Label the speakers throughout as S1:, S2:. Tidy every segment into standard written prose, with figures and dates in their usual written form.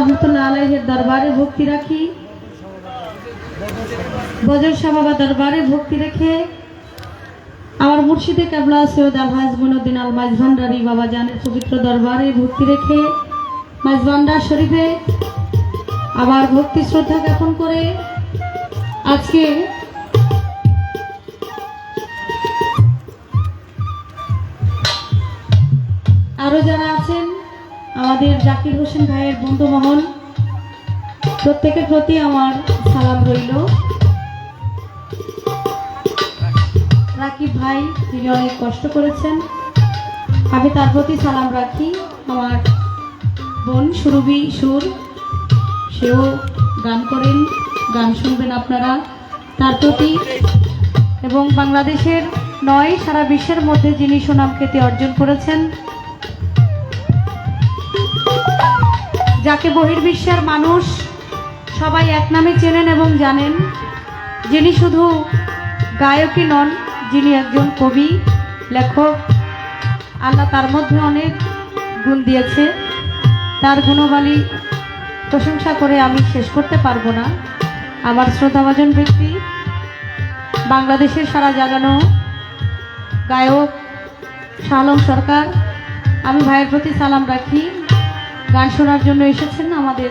S1: রহমতুল্লাহ আলাইহির দরবারে ভক্তি রাখি, বজর শাহ বাবা দরবারে ভক্তি রেখে আমার মুর্শিদে কেবলা সৈয়দ আলহাজ মঈনুদ্দিন আল মাইজভান্ডারী বাবা জানের পবিত্র দরবারে ভক্তি রেখে মাইজভান্ডার শরীফে আবার ভক্তি শ্রদ্ধা জ্ঞাপন করে আজকে আরো যারা আছেন আমাদের জাকির হোসেন ভাইয়ের বন্ধু মহল, প্রত্যেকের প্রতি আমার সালাম রইল। রাকিব ভাই তিনি অনেক কষ্ট করেছেন, আমি তার প্রতি সালাম রাখি। আমার বোন সুরভি সুর, সেও গান করেন, গান শুনবেন আপনারা তার প্রতি। এবং বাংলাদেশের নয় সারা বিশ্বের মধ্যে যিনি সুনাম খ্যাতি অর্জন করেছেন, যাকে বহির্বিশ্বের মানুষ সবাই এক নামে চেনেন এবং জানেন, যিনি শুধু গায়কই নন, যিনি একজন কবি লেখক। আল্লাহ তার মধ্যে অনেক গুণ দিয়েছে, তার গুণবালী প্রশংসা করে আমি শেষ করতে পারবো না। আমার শ্রদ্ধাভাজন ব্যক্তি, বাংলাদেশের সারা জাগানো গায়ক শাহ আলম সরকার, আমি ভাইয়ের প্রতি সালাম রাখি। গান শোনার জন্য এসেছেন, আমাদের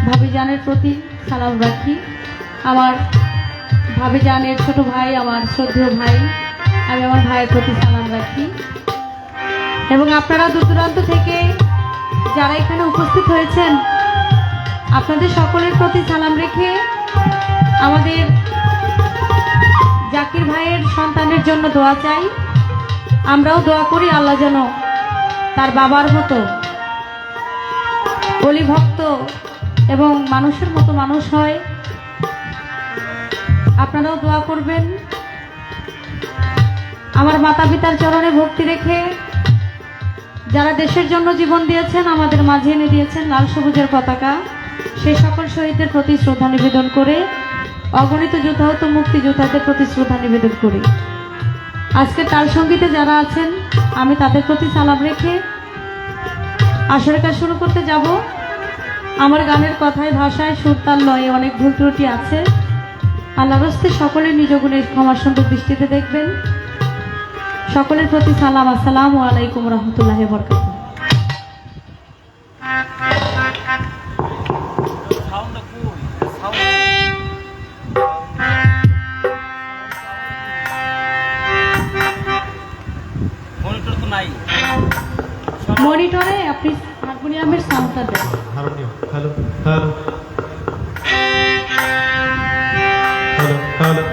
S1: ভাবিজানের প্রতি সালাম রাখি। আমার ভাবিজানের ছোট ভাই, আমার শ্রদ্ধেয় ভাই, আমি আমার ভাইয়ের প্রতি সালাম রাখি। এবং আপনারা দূর দূরান্ত থেকে যারা এখানে উপস্থিত হয়েছেন, আপনাদের সকলের প্রতি সালাম রেখে আমাদের জাকির ভাইয়ের সন্তানের জন্য দোয়া চাই। আমরাও দোয়া করি আল্লাহ যেন তার বাবার মতো অলি ভক্ত এবং মানুষের মতো মানুষ হয়। আপনারাও দোয়া করবেন। আমার মাতা পিতার চরণে ভক্তি রেখে যারা দেশের জন্য জীবন দিয়েছেন, আমাদের মাঝে এনে দিয়েছেন লাল সবুজের পতাকা, সেই সকল শহীদদের প্রতি শ্রদ্ধা নিবেদন করে, অগণিত যুদ্ধাহত মুক্তিযোদ্ধাদের প্রতি শ্রদ্ধা নিবেদন করি। আজকে তাল সঙ্গীতে যারা আছেন, আমি তাদের প্রতি সালাম রেখে আসরের কাজ শুরু করতে যাব। আমার গানের কথায়, ভাষায়, সুরতাল লয়ে অনেক ভুল ত্রুটি আছে। আল্লাহর হস্তে সকলের নিজ গুণে ক্ষমা সুন্দর দৃষ্টিতে দেখবেন। সকলের প্রতি সালাম। আসসালামু আলাইকুম রহমতুল্লাহ বরকাতুহু। মনিটরে আপনি হারমোনিয়ামের সাউন্ডটা দেন।
S2: Harmonium, hello hello hello hello.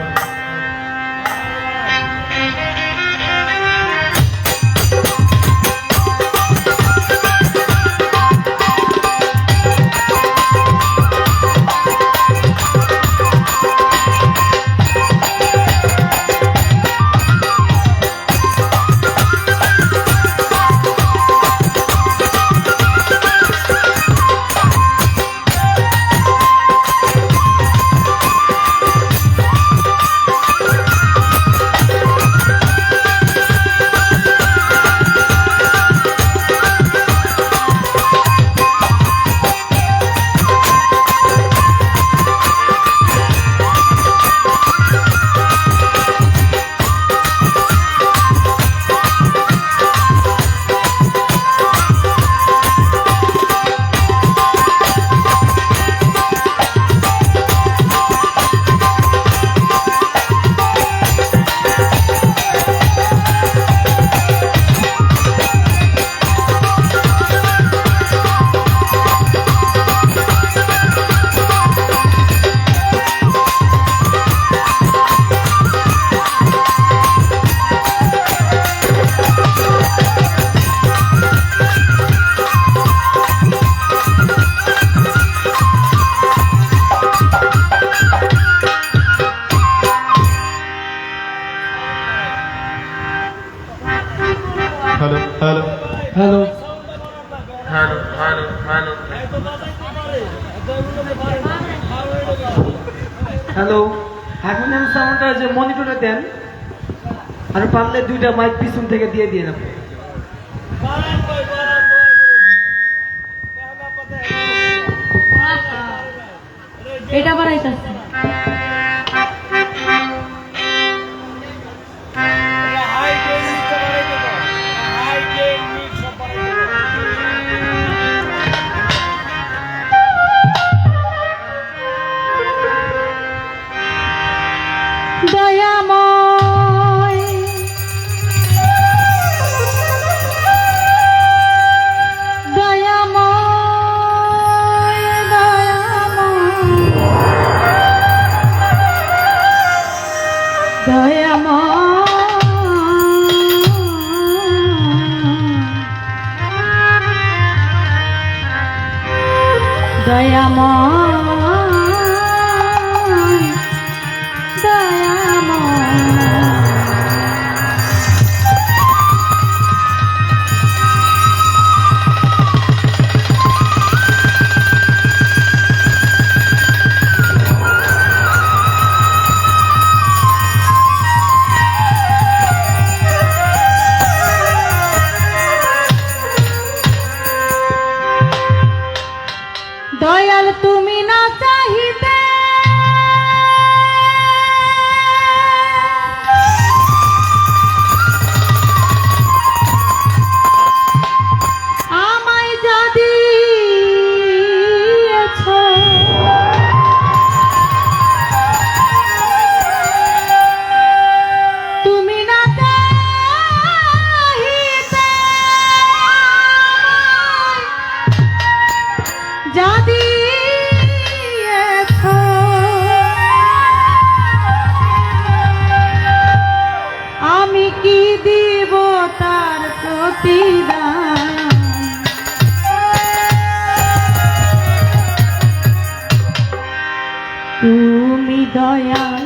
S2: Hello hello hello hello hello hello
S3: hello. Harmonium সাউন্ডটা যে মনিটরে দেন, আর পারলে দুইটা মাইক পিছন থেকে দিয়ে দিয়ে যাবেন।
S1: এটা বাড়াইতেছে। দয়াময় দয়াময় দয়াময় দয়াময় দয়াল তুমি না চাহিতে আমায় যা দিয়েছ, তুমি না চাহিতে যা দিয়েছ, আমি কি দিব তার প্রতিদান? তুমি দয়াল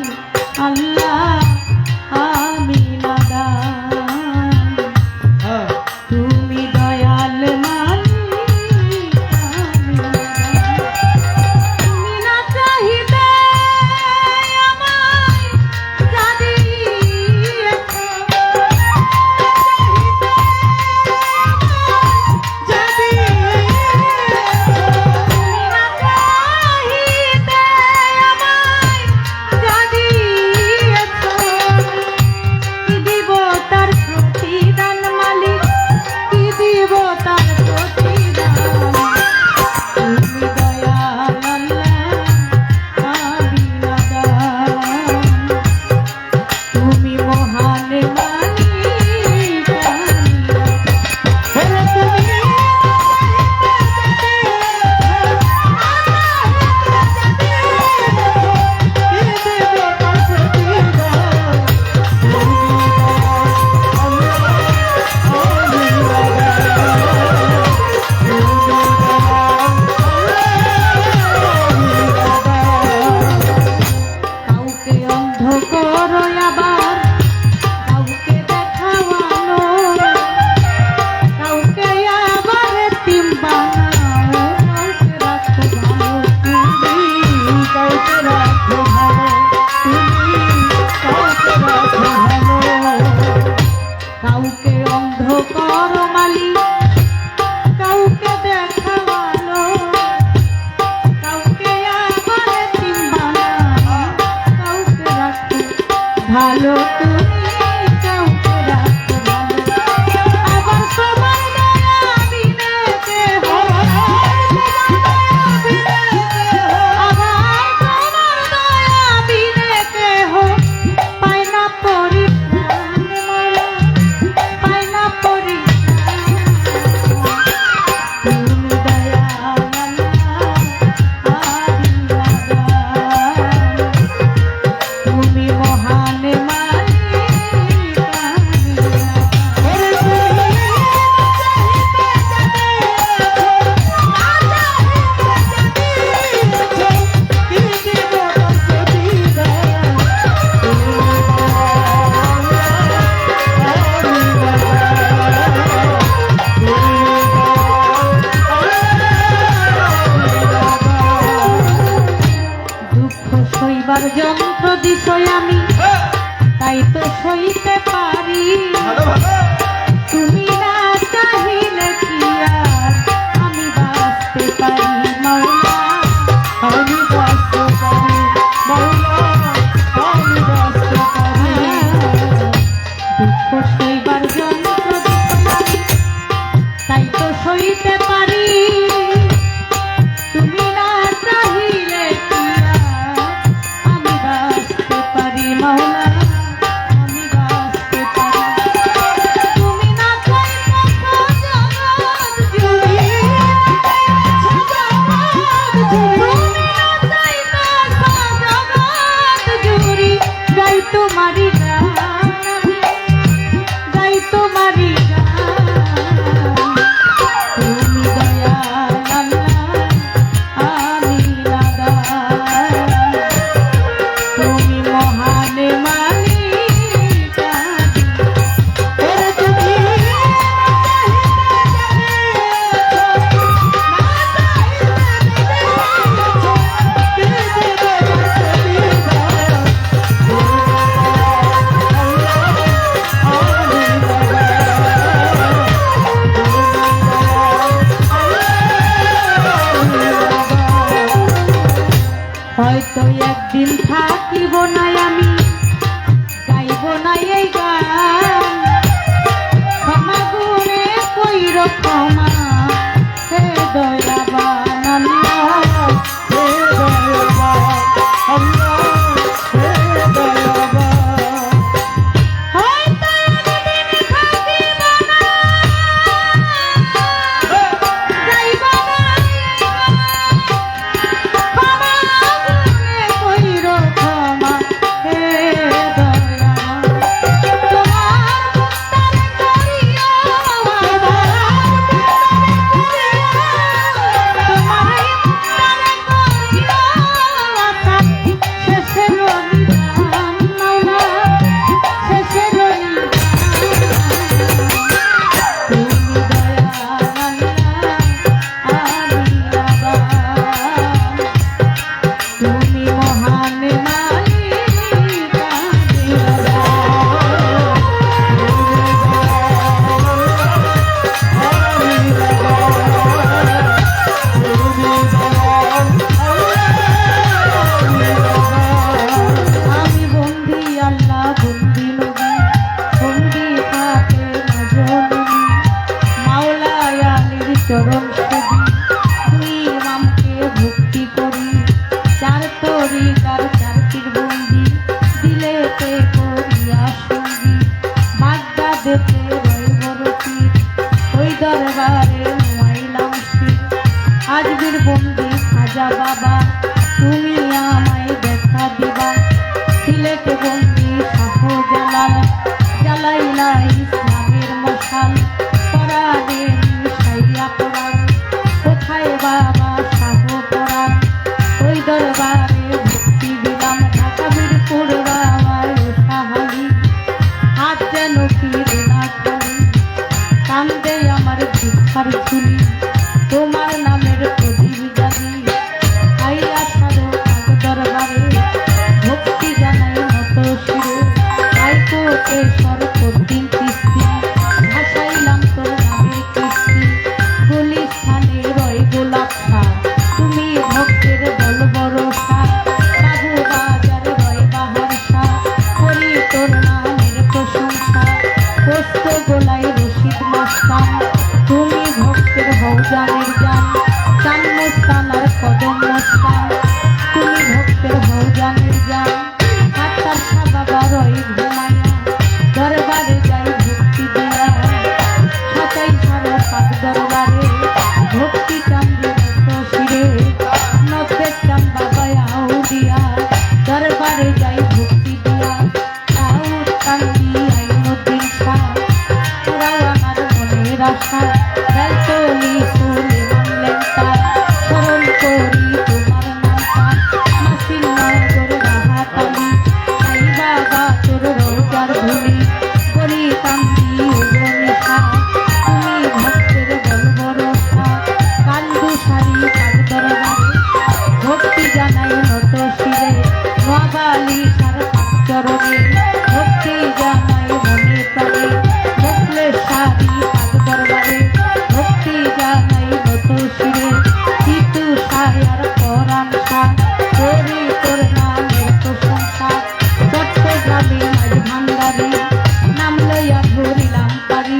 S1: আল্লাহ, আমি নাদান। তুমি দয়াল মালিক, আমি নাদান। তুমি না চাহিতে আমায় যা দিয়েছ, যা দিয়েছ, তুমি না চাহিতে আমায় যা দিয়েছ, কি দিব তার প্রতিদান মালিক, কি দিব তার প্রতিদান? তুমি দয়াল আল্লাহ, আমি নাদান। তুমি মহান মালিক, আমি নাদান। তুমি কাউকে অন্ধ করো আবার কাউকে দেখাওয়ানো, কাউকে আবার এতিম বানাও, কাউকে রাখো ভালো তুমি, কাউকে রাখো ভালো তুমি, কাউকে রাখো ভালো। কাউকে অন্ধ করো মালিক, কাউকে দেখাওয়ানো, কাউকে আবার এতিম বানাও, কাউকে রাখো ভালো তুমি, কাউকে রাখো ভালো। আবার তোমার দয়া বিনে কেহ, আবার তোমার দয়া বিনে কেহ পায় না পরিত্রাণ মাওলা, পায় না পরিত্রাণ। তুমি দয়াল আল্লাহ, আমি নাদান। তুমি মহান মালিক, আমি নাদান। দুঃখ সইবার যন্ত্র দিছই আমি, তাই তো সইতে পারি। তুমি না চাহিলে কি আর আমি বাঁচতে পারি মাওলা, আমি বাঁচতে হয়তো একদিন থাকিব না আমি, গাইব না এই গান। ক্ষমা গুণে কইর ক্ষমা, হে দয়াবান আল্লাহ, হে দয়াবান আল্লাহ, হে দয়াবান। হয়তো একদিন থাকিব না, গাইব না এই গান। ক্ষমা গুণে কইর ক্ষমা, হে দয়াবান। তোমার মুক্তার করিয়া চরণ ছবি তুই ইমামকে ভক্তি করি, চার তরিকার চারটির বন্দি দিলেতে করিয়া সঙ্গী, বাগদাদেতে রইব রফিক, ওই দরবারে নুয়াইলাম শির। আজমির বন্দি খাজা বাবা, তুমি আমায় দেখা দিবা। সিলেটে বন্দি শাহজালাল, জ্বালাইলা ইসলামের মশাল, পরাণে মিশাইয়া পরাণ। কোথায় বাবা শাহ পরাণ, ওই দরবারে ভক্তি দিলাম। ঢাকা বীরপুর বাবায় সাহালি, হাত যেন ফিরে না খালি, কান্দে আমার ভিক্ষার ঝুলি, তোমার নামের প্রদীপ জানি। আইয়া সারো পাক দরবারে, ভক্তি জানাই মত শিরে। আইতো এসর করদিন কিস্তি, ভাসাইলাম তোর নামের কিস্তি। গুলিস্থানে রয় গোলাপ শাহ, তুমি ভক্তের বল ভরসা। বাবু বাজার রয় বাহার শাহ, করি তোর নামের প্রশংসা। পোস্ত গোলায় রশিদ মস্তান, তুমি ভক্তের হও জানের জান। চান মস্তান আর কদম মস্তান, তুমি ভক্তের হও জানের জান। হাতার শাহ বাবা রয় ঘুমাইয়া, দরবারে যাই ভক্তি দিয়া। সাতাই সারো পাক দরবারে, ভক্তি চান্দি মতো শিরে। নব্বে চান বাবা আউলিয়া, দরবারে যাই ভক্তি দিয়া। আউট কান্দি আইনুদ্দিন শাহ, তোরাও আমার মনের আশা। বেলতলি সুলেমান লেংটা, স্মরণ করি তোমার নামটা। মাসির নগর রাহাতালি, আই বাবা তোর রোজার ধুলি। করি কান্দি নিশা, তুমি ভক্তের বল ভরসা। কান্দু সারি পাক দরবারে, ভক্তি জানাই নত শিরে। নোয়াবালি সার পাক চরণে, ভক্তি জানাই মনে প্রাণে। বকলে সারি পাক দরবারে, ভক্তি জানাই নত শিরে। তিতু সায়ার পরাণ শাহ, করি তোর নামের প্রশংসা। চট্টগ্রামে মাঝ ভান্ডারি, নাম লইয়া ধরিলাম পারি।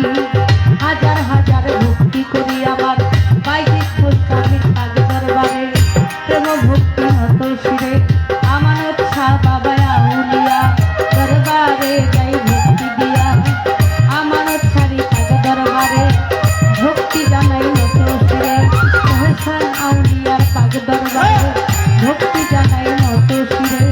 S1: হাজার হাজার ভক্তি করি আমার, বাইজিৎ গোস্বামীর পাক দরবারে। প্রেম ভক্তি নত শিরে, আমানত শাহ বাবা আউলিয়া, দরবারে যাই ভক্তি দিয়া। আমানত শাড়ি পাক দরবারে, ভক্তি জানাই নত শিরে। মহসান আউলিয়ার পাক দরবারে, ভক্তি জানাই নত শিরে।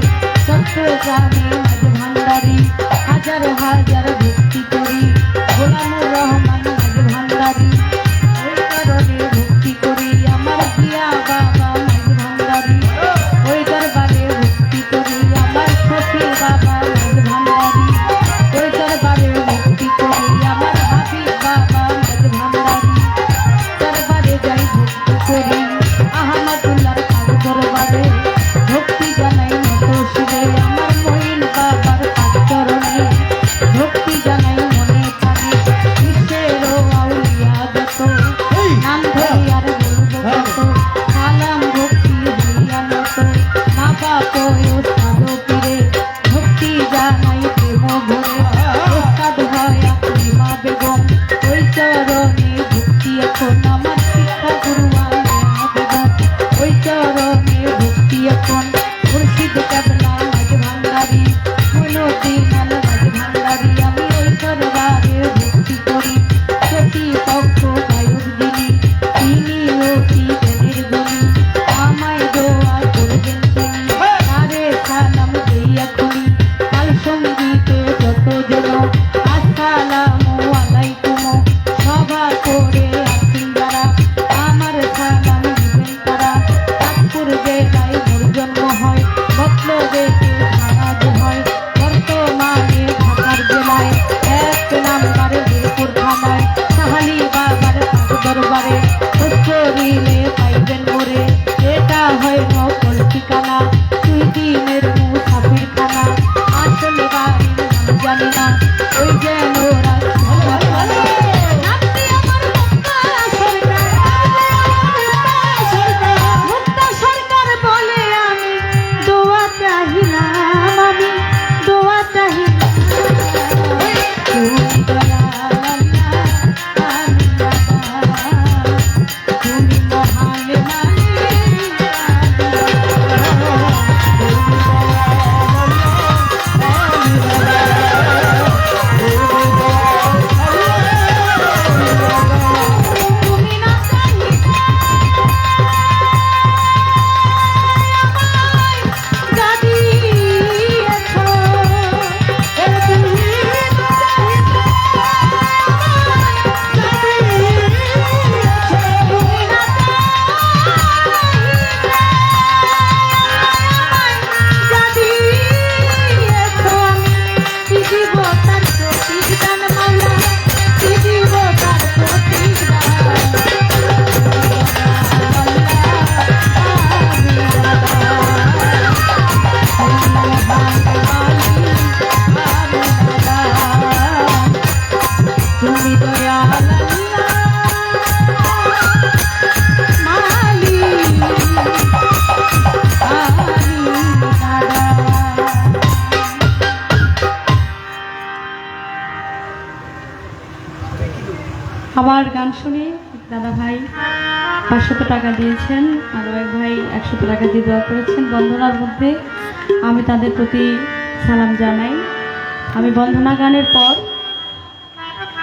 S1: ময়ূর জেলায় মোর জন্ম হয়, মতলবে খারাজ হয়। বর্তমানে ঢাকার জেলায় এক নাম্বারে বীরপুর থানায়, সাহালি বাবার দরবারে খোঁজ করিলে পাইবেন মোরে। এটা হয় নকল ঠিকানা, দুই দিনের মুসাফির খানা, আসলে বাড়ির নাম জানি না, ওই যেন নামটি আমার মুক্তা সরকার, মুক্তা সরকার বলে আমি দোয়া চাহিলাম, আমি দোয়া চাহিলাম। তুমি দয়াল আল্লাহ, আমি নাদান, তুমি মহান মালিক, তুমি না চাহিলে যদি এসো, এর তুমি না চাহিলে যদি এসো, তুমি না যদি এসো, আমি দিব তার প্রতিদান মাওলা, দিব তার প্রতিদান। তুমি দয়াল আমার গান শুনে এক দাদা ভাই 500 টাকা দিয়েছেন, আরও এক ভাই 100 টাকা দিয়ে দোয়া করেছেন। বন্ধনার মধ্যে আমি তাদের প্রতি সালাম জানাই। আমি বন্ধনা গানের পর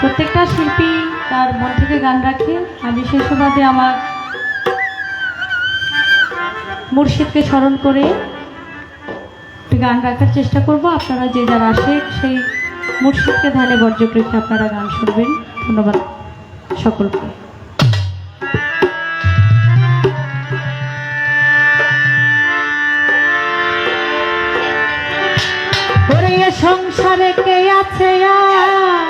S1: প্রত্যেকটা শিল্পী তার মন থেকে গান রাখে, আমি সেই সুবাদে আমার মুর্শিদকে স্মরণ করে একটি গান রাখার চেষ্টা করব। আপনারা যে যারা আসে সেই মুর্শিদকে ধ্যানে বর্জক রেখে আপনারা গান শুনবেন। ধন্যবাদ সকলকে। ওরে এ সংসারে কে আছে আর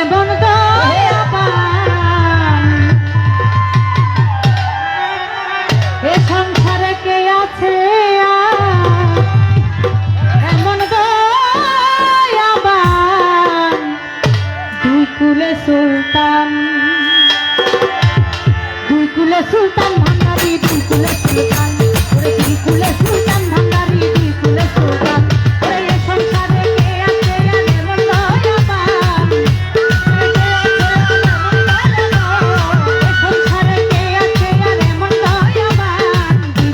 S1: এমন দয়াবান, এ সংসারে কে আছে আর এমন দয়াবান, দুই কুলে সুলতান, দুই কুলে সুলতান ভান্ডারি, দুই কুলে সুলতান, ওরে দুই কুলে সুলতান ভান্ডারি, দুই কুলে সুলতান। ওরে এ সংসারে কে আছে আর এমন দয়াবান, এ সংসারে কে আছে আর এমন দয়াবান, দুই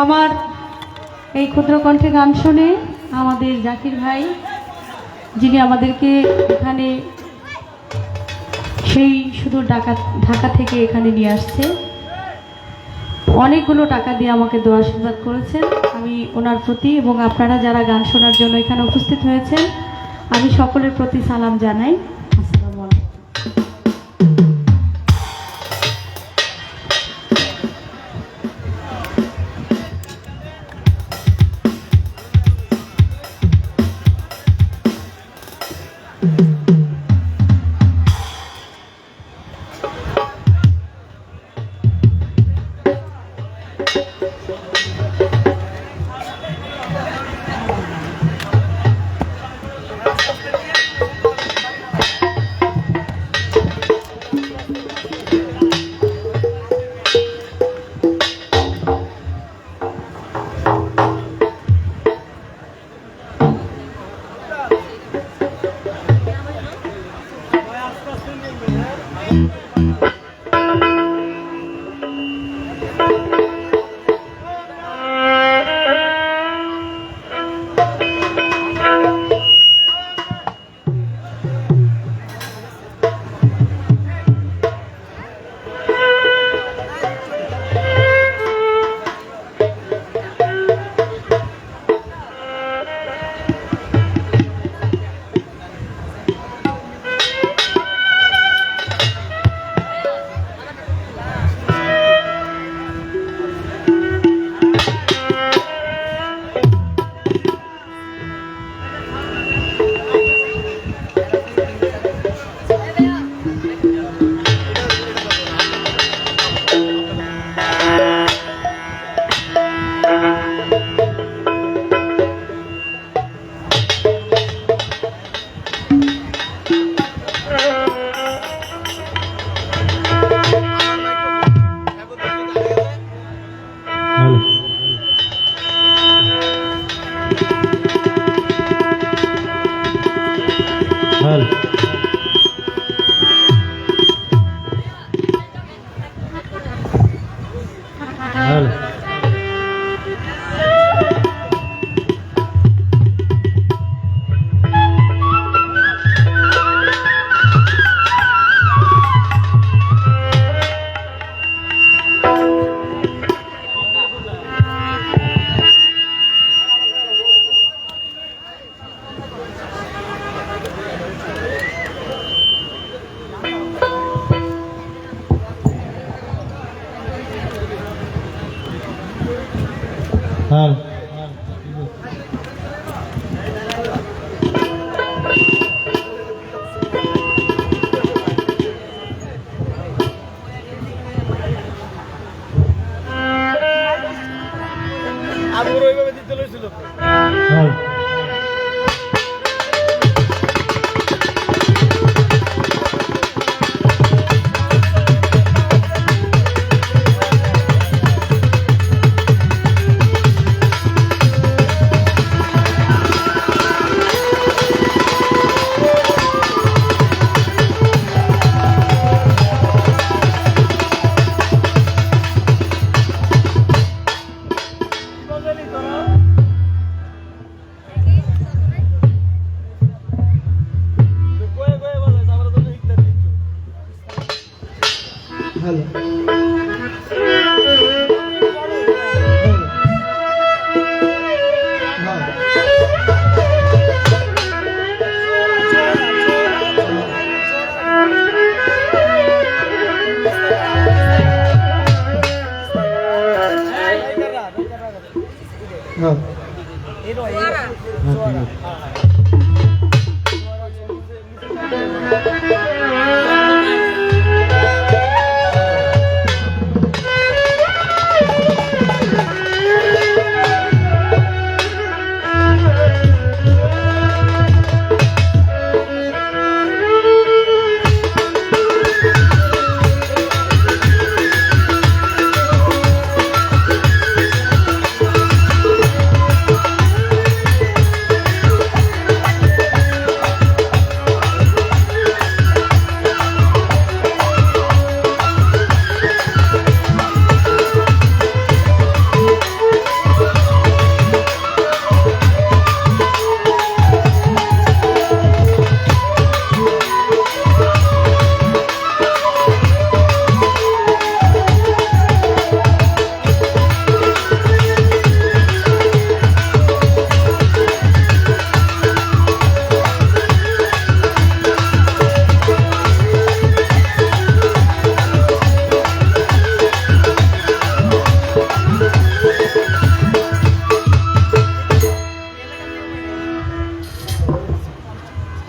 S1: আমার এই ক্ষুদ্র কণ্ঠে গান শুনে আমাদের জাকির ভাই, যিনি আমাদেরকে এখানে সেই শুধু ঢাকা থেকে এখানে নিয়ে আসছে, অনেকগুলো টাকা দিয়ে আমাকে দোয়া আশীর্বাদ করেছেন। আমি ওনার প্রতি এবং আপনারা যারা গান শোনার জন্য এখানে উপস্থিত হয়েছেন, আমি সকলের প্রতি সালাম জানাই। আসসালামু আলাইকুম।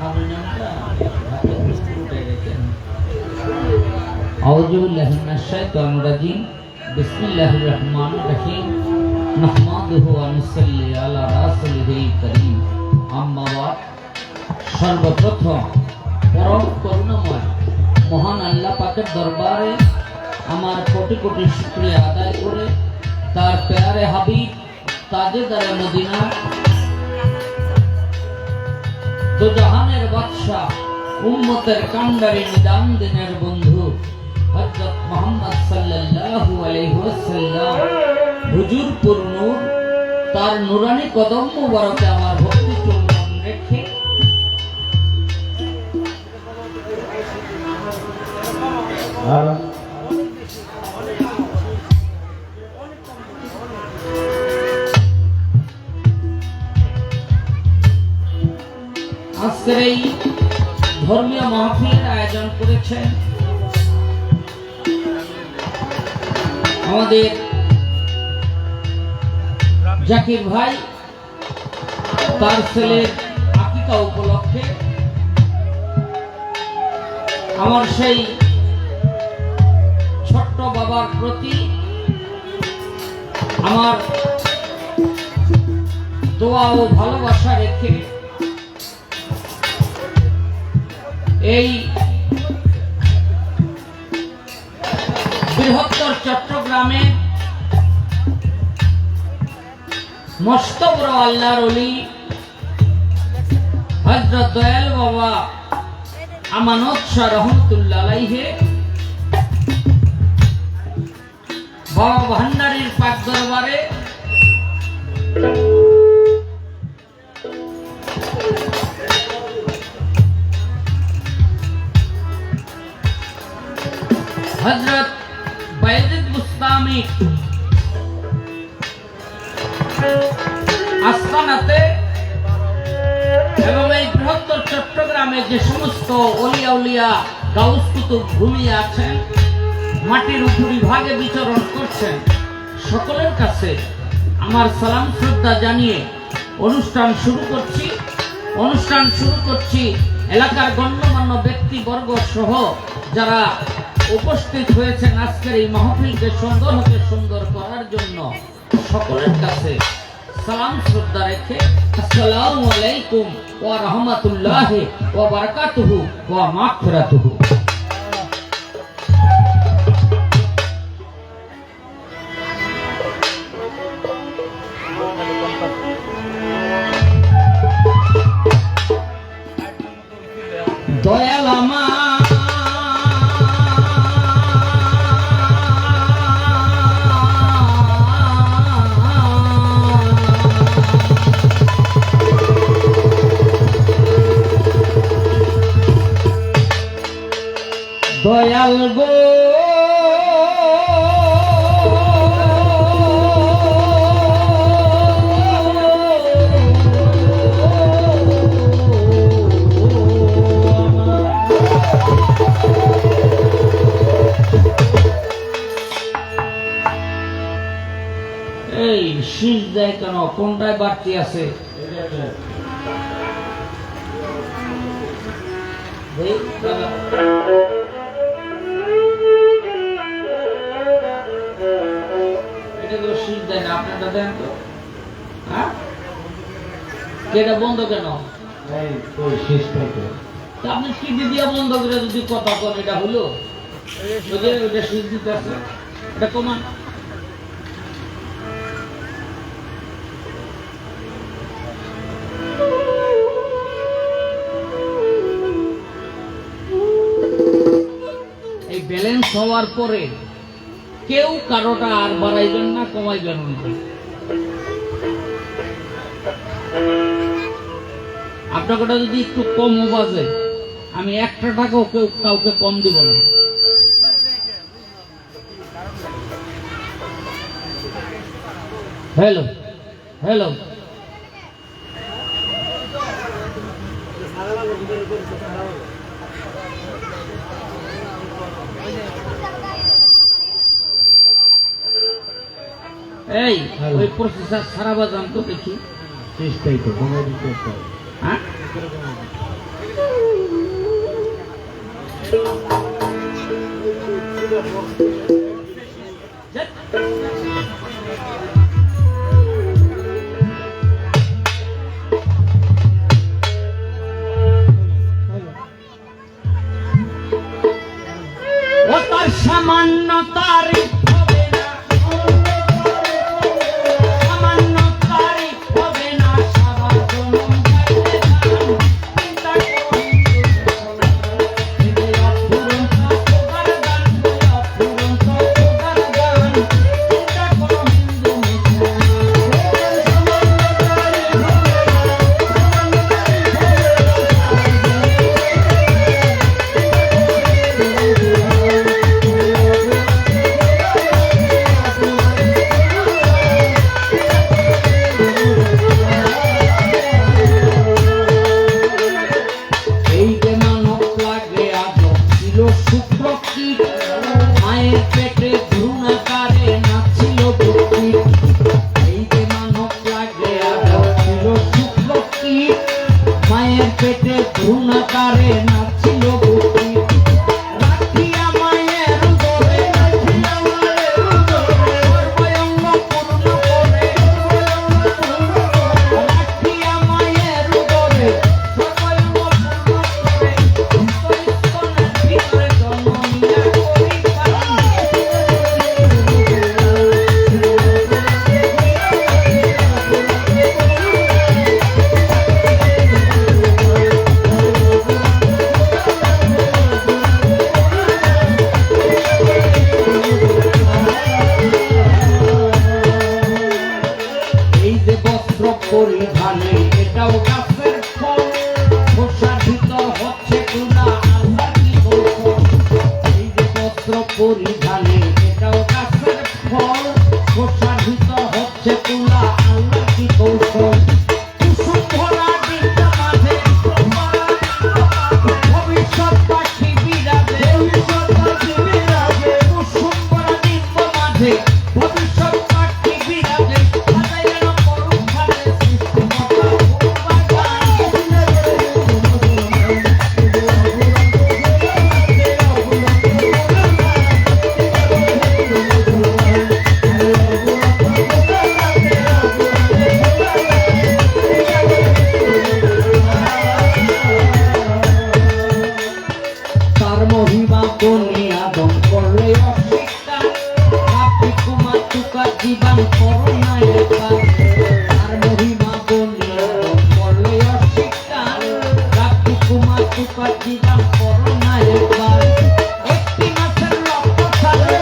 S4: হারমোনিয়ামটা হাতে পুরোটাই রেখেন। আউযু বিল্লাহি মিনাশ শাইতানির রাজিম। বিসমিল্লাহির রহমানির রহিম। নাহমাদুহু ওয়া নুসাল্লি আলা রাসূলিহিল কারীম। আম্মা বাদ। সর্বপ্রথম পরম করুণাময় মহান আল্লাহ পাকের দরবারে আমার কোটি কোটি শুকরিয়া আদায় করে তার প্যারে হাবিব তাজেদারে মদিনা দু জাহানের বাদশাহ উম্মতের কান্ডারি নিদান দিনের বন্ধু হযরত মুহাম্মদ সাল্লাল্লাহু আলাইহি ওয়াসাল্লাম হুজুরপুর নূর তার নুরানি কদম মুবারকে আমার ভক্তি চুম্বন রেখে আজকের এই ধর্মীয় মাহফিলের আয়োজন করেছেন আমাদের জাকির ভাই তার ছেলের আকিকা উপলক্ষে। আমার সেই ছোট্ট বাবার প্রতি আমার দোয়া ও ভালোবাসা রেখে এই বৃহত্তর চট্টগ্রামে মস্ত বড় আল্লাহর ওলি হযরত দয়াল বাবা আমানত শাহ রহমতুল্লাহ আলাইহি বাবা ভান্ডারীর পাক দরবারে হযরত বায়জিদ বুস্তামি আস্তানাতে এবং এই বৃহত্তর চট্টগ্রামে যে সমস্ত ওলিয়া উলিয়া গাউস কুতুব ঘুমিয়ে আছেন, মাটির উপরিভাগে বিচরণ করছেন, সকলের কাছে আমার সালাম শ্রদ্ধা জানিয়ে অনুষ্ঠান শুরু করছি এলাকার গণ্যমান্য ব্যক্তিবর্গ সহ যারা উপস্থিত হয়েছেন আজকের এই মাহফিলকে সুন্দর হতে সুন্দর করার জন্য সকলের কাছে সালাম শ্রদ্ধা রেখে আসসালামু আলাইকুম ওয়া রাহমাতুল্লাহি ওয়া বারাকাতুহু ওয়া মাগফিরাতুহু। দয়াল আমার দয়াল গো এই শীষ দেয় কেন? কোনটায় বাড়তি আছে? এটা তো শীষ দেয় না, আপনারটা দেন তো। হ্যাঁ, এটা বন্ধ কেন? আপনি কি দিয়া বন্ধ করে যদি কথা কন, এটা হলো ওটা শীষ দিতে আছে, এটা কমান। এই ব্যালেন্স হওয়ার পরে কেউ কারোটা আর বাড়াইবেন না, কমাইবেন না। আপনাকে যদি একটু কম বাজে, আমি একটা টাকাও কাউকে কম দিব না। হ্যালো হ্যালো, এই ওই প্রসেসর খারাপ আজান তো দেখি, চেষ্টাই তো কমাই দিতে। হ্যাঁ, ও তার সামান্য তারিফ হবে না, সামান্য তারিফ হবে না, সারা জনম গাইতে গান। চিন্তা করো হিন্দু অফুরন্ত খোদার গান, অফুরন্ত খোদার গান। চিন্তা করো হিন্দু এই যে মানব লাগে আজ ছিল শুক্র কীট, মায়ের পেটে ভ্রূণাকারে নাছিল দুঃখিত। এই যে মানব লাগে আজ ছিল শুক্র কীট, মায়ের পেটে ভ্রূণাকারে নাছিল দুঃখিত। রাখিয়া মায়ের উদরে, রাখিয়া মায়ের উদরে, সর্বঙ্গ পূর্ণ করে, রাখিয়া মায়ের উদরে, সর্বঙ্গ পূর্ণ করে, স্তনের ভিতরে জন্ম নিয়া করি পালন। এই যে বস্ত্র পরিধানে এটাও গাছের ফল, খোসার ভিতর হচ্ছে তুলা, আল্লাহ কি কৌশল। এই যে বস্ত্র পরিধানে এটাও গাছের ফল, খোসার ভিতর হচ্ছে তুলা, আল্লাহ কি কৌশল। কুসুম ভরা ডিম্বা মাঝে, ভবিষ্যৎ পাখি বিরাজে, ভবিষ্যৎ পাখি বিরাজে, কুসুম ভরা ডিম্বা মাঝে, ভবিষ্যৎ পাখি বিরাজে। সাজাইলেন পরুখানে সৃষ্টিকর্তা তার মহিমা বনিয়া দম করলে অস্বীকার, রাব্বি কুমার তুকার জীবন করোনায় একবার। তার মহিমা বনিয়া দম করলে অস্বীকার, রাব্বি কুমার তুকার জীবন করোনায় একবার। একটি মাসের লক্ষ্য ছাড়ে,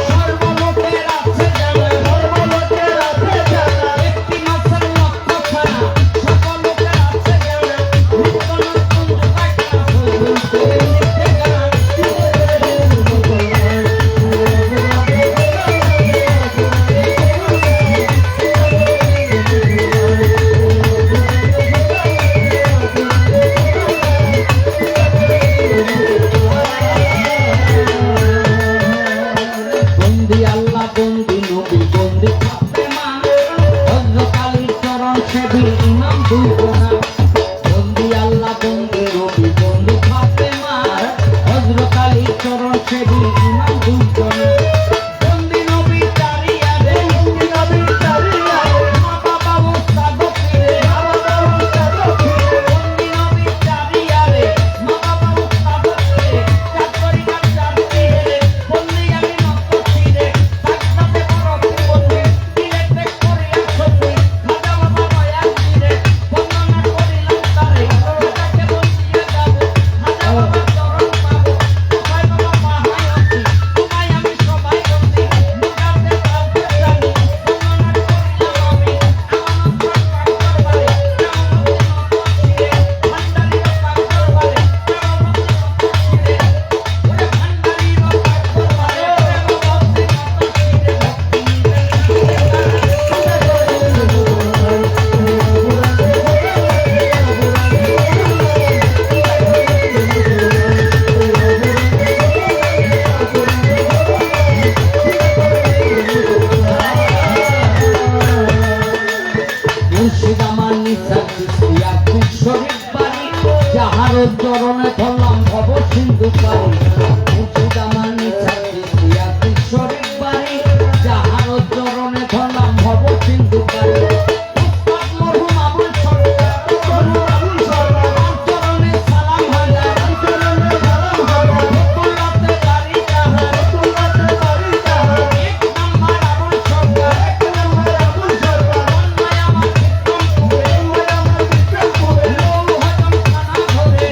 S4: সর্বলোকের আছে জানা, সর্বলোকের আছে জানা। একটি মাসের লক্ষ্য ছাড়া, সর্বলোকের আছে জানা। নিত্য নতুন যুগাটা হইতে নিতে গান। বন্দি আল্লাহ, বন্দি নবী, বন্দি ফাতেমা, হযরত আলীর চরণ সেবী ইমাম দুই গোনা। বন্দি আল্লাহ, বন্দি নবী, বন্দি ফাতেমা, হযরত আলীর চরণ সেবী ইমাম দুই গোনা। বন্দি নবী দাঁড়িয়া রে, বন্দি নবী দাঁড়িয়া রে, মা বাবা মুস্তাগো ফিরে, মা বাবা মুস্তাগো ফিরে। বন্দি নবী দাঁড়িয়া রে, মা বাবা মুস্তাগো ফিরে। চাঁদ পরিবার চাঁদ ফিরে, বন্দি আমি মত ফিরে। সাক্ষাতে বড় বন্দি, দিলেতে করিয়া সন্ধি। খাজা বাবা মায়া ফিরে, বন্দনা করিলাম তারে। খাজাকে বন্দিয়া যাবো, খাজা বাবার চরণ পাবো। সবাই বাবা মাহায়তি, তোমায় আমি সবাই বন্দি। মুজাতে পালতে জানি, বন্দনা করিলাম আমি। আমানত পাক দরবারে, রামমুক্তি মত ফিরে। ভান্ডারির পাক দরবারে, রামমুক্তি মত ফিরে। ওরে ভান্ডারির পাক দরবারে, প্রেমমুক্তি মত ফিরে। ভক্তি মুর্শিদ আমার নিসার চিস্তিয়া খুব শরীফ বাড়ি, যাহার চরণে ধরলাম ভব সিন্ধু পারি। মুর্শিদ দামানি ছাত্রী দিয়া কিশোরী বাড়ি যাহার চরণে ধরলাম ভব সিন্ধু বাড়ি উস্তাদ মরহুম আবুল সরকার চরণে সালাম হাজার বকুলাতে বাড়ি যাহার এক নাম্বার আবুল সরকার অন্যায় আমার বিক্রমপুরে লৌহ জমখানা ধরে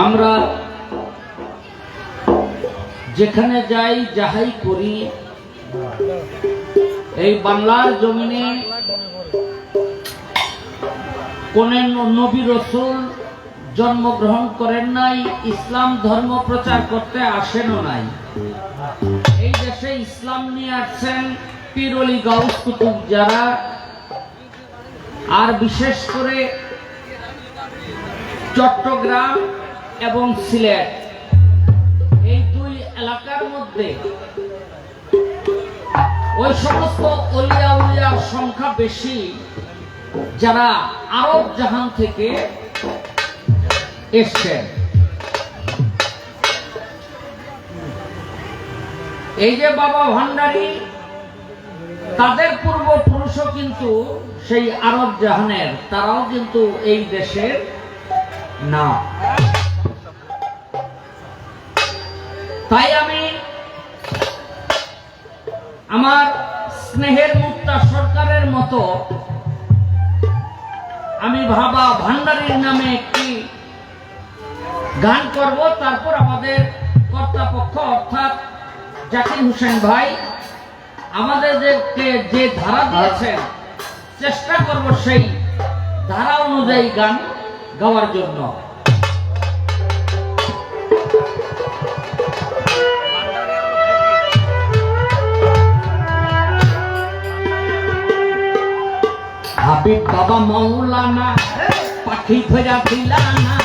S4: আমরা যেখানে যাই যাহাই করি এই বাংলার জমিনে কোন নবী রাসূল জন্মগ্রহণ করেন নাই, ইসলাম ধর্ম প্রচার করতে আসেনও নাই। এই দেশে ইসলাম নিয়ে আসছেন পীর ওলি গাউস কুতুব যারা, আর বিশেষ করে চট্টগ্রাম এবং সিলেট এই দুই এলাকার মধ্যে ওই সমস্ত অলিয়া উলিয়ার সংখ্যা বেশি যারা আরব জাহান থেকে এসছেন। এই যে বাবা ভান্ডারী, তাদের পূর্বপুরুষও কিন্তু সেই আরব জাহানের, তারাও কিন্তু এই দেশের না। তাই আমি আমার স্নেহের মুক্তা সরকারের মতো আমি বাবা ভান্ডারীর নামে একটি গান করব, তারপর আমাদের কর্তাপক্ষ অর্থাৎ জাকির হোসেন ভাই আমাদেরকে যে ধারা দিয়েছেন চেষ্টা করব সেই ধারা অনুযায়ী গান গাওয়ার জন্য। হাবিব বাবা মৌলানা পাখি ফেরা দিলানা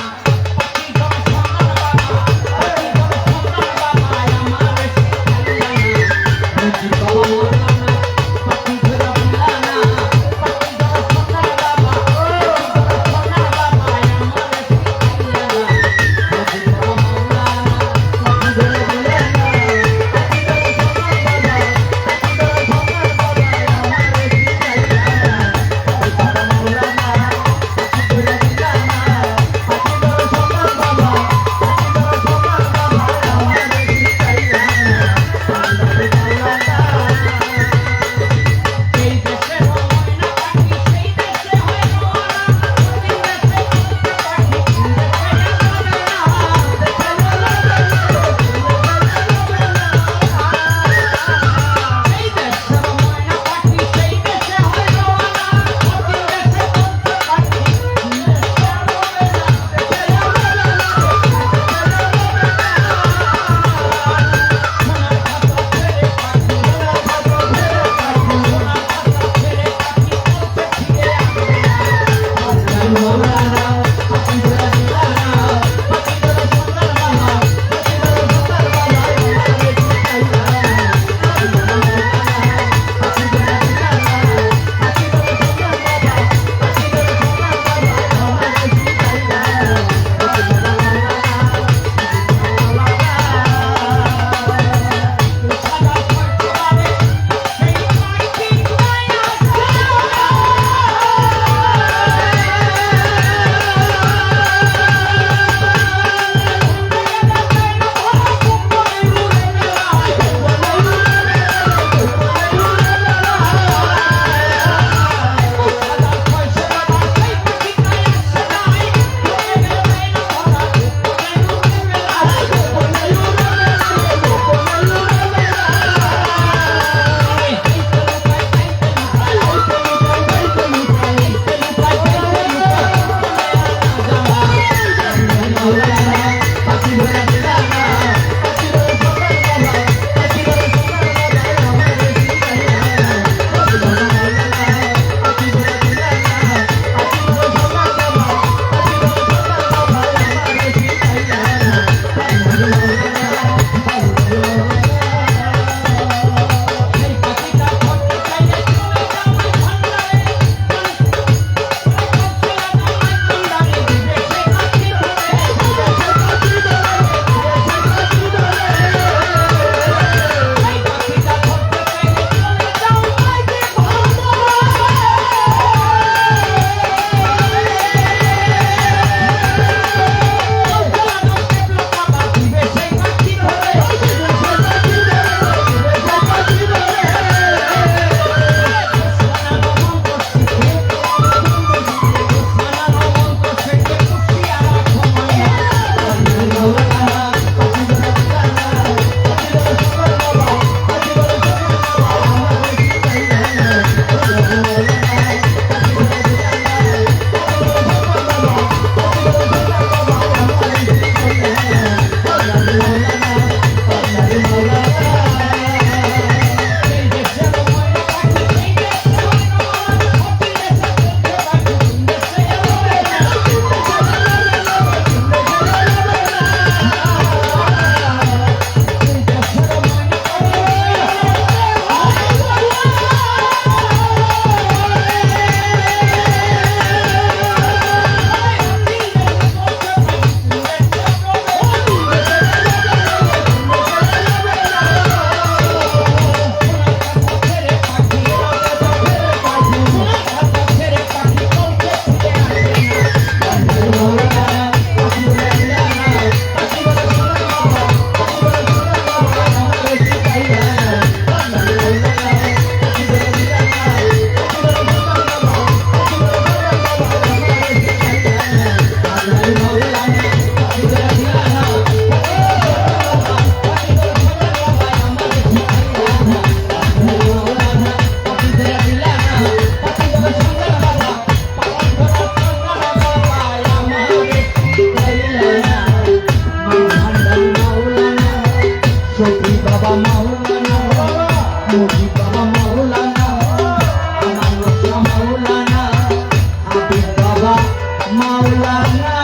S3: মাওলানা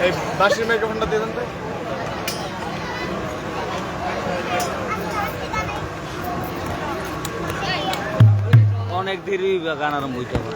S2: এই বাঁশির মাইক্রোফোনটা দিয়ে দেন তো।
S5: অনেক দেরি গান আরম্ভ হইতে হবে।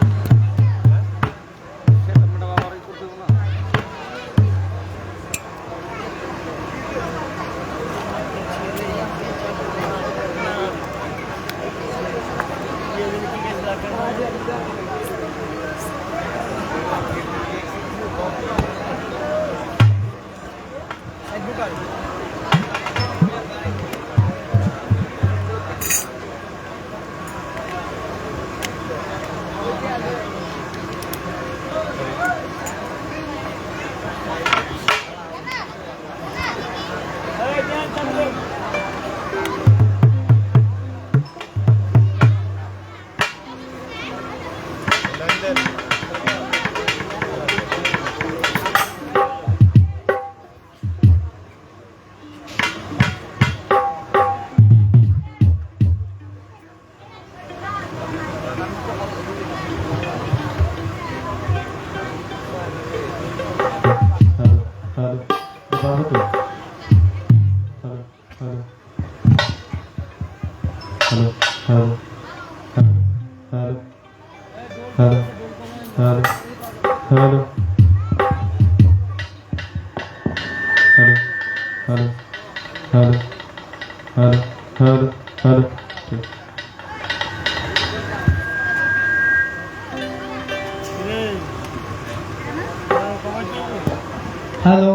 S3: হ্যালো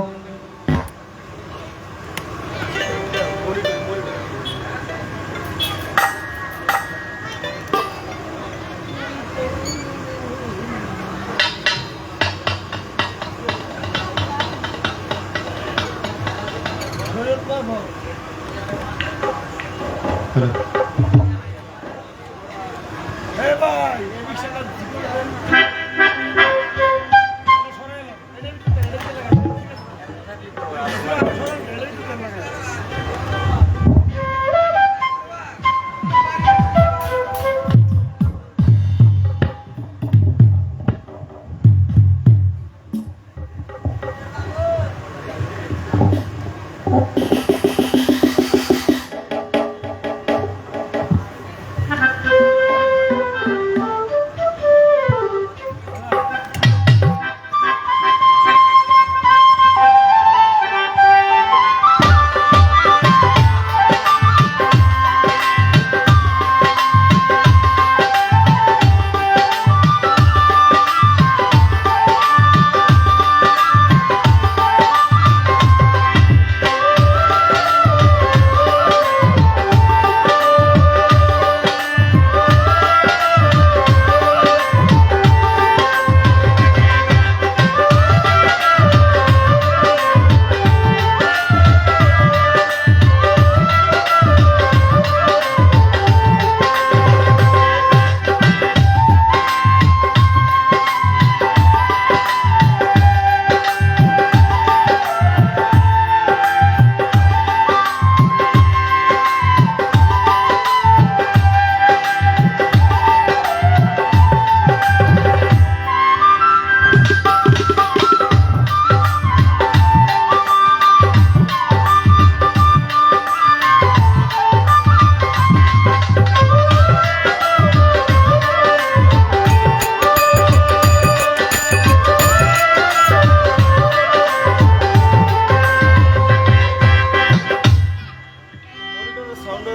S2: হ্যালো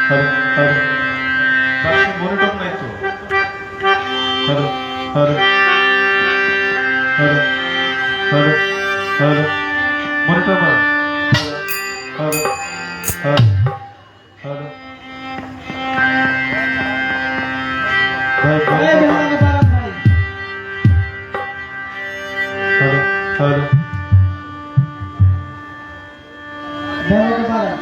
S2: হ্যালো বাসে মনিটর নাই তো hello hello hello hello hello monitor মার হ্যালো হ্যালো হ্যালো ভাই
S3: এই বেহালাকে পারান ভাই।
S2: হ্যালো হ্যালো
S3: বেহালাকে পারান।
S2: হ্যালো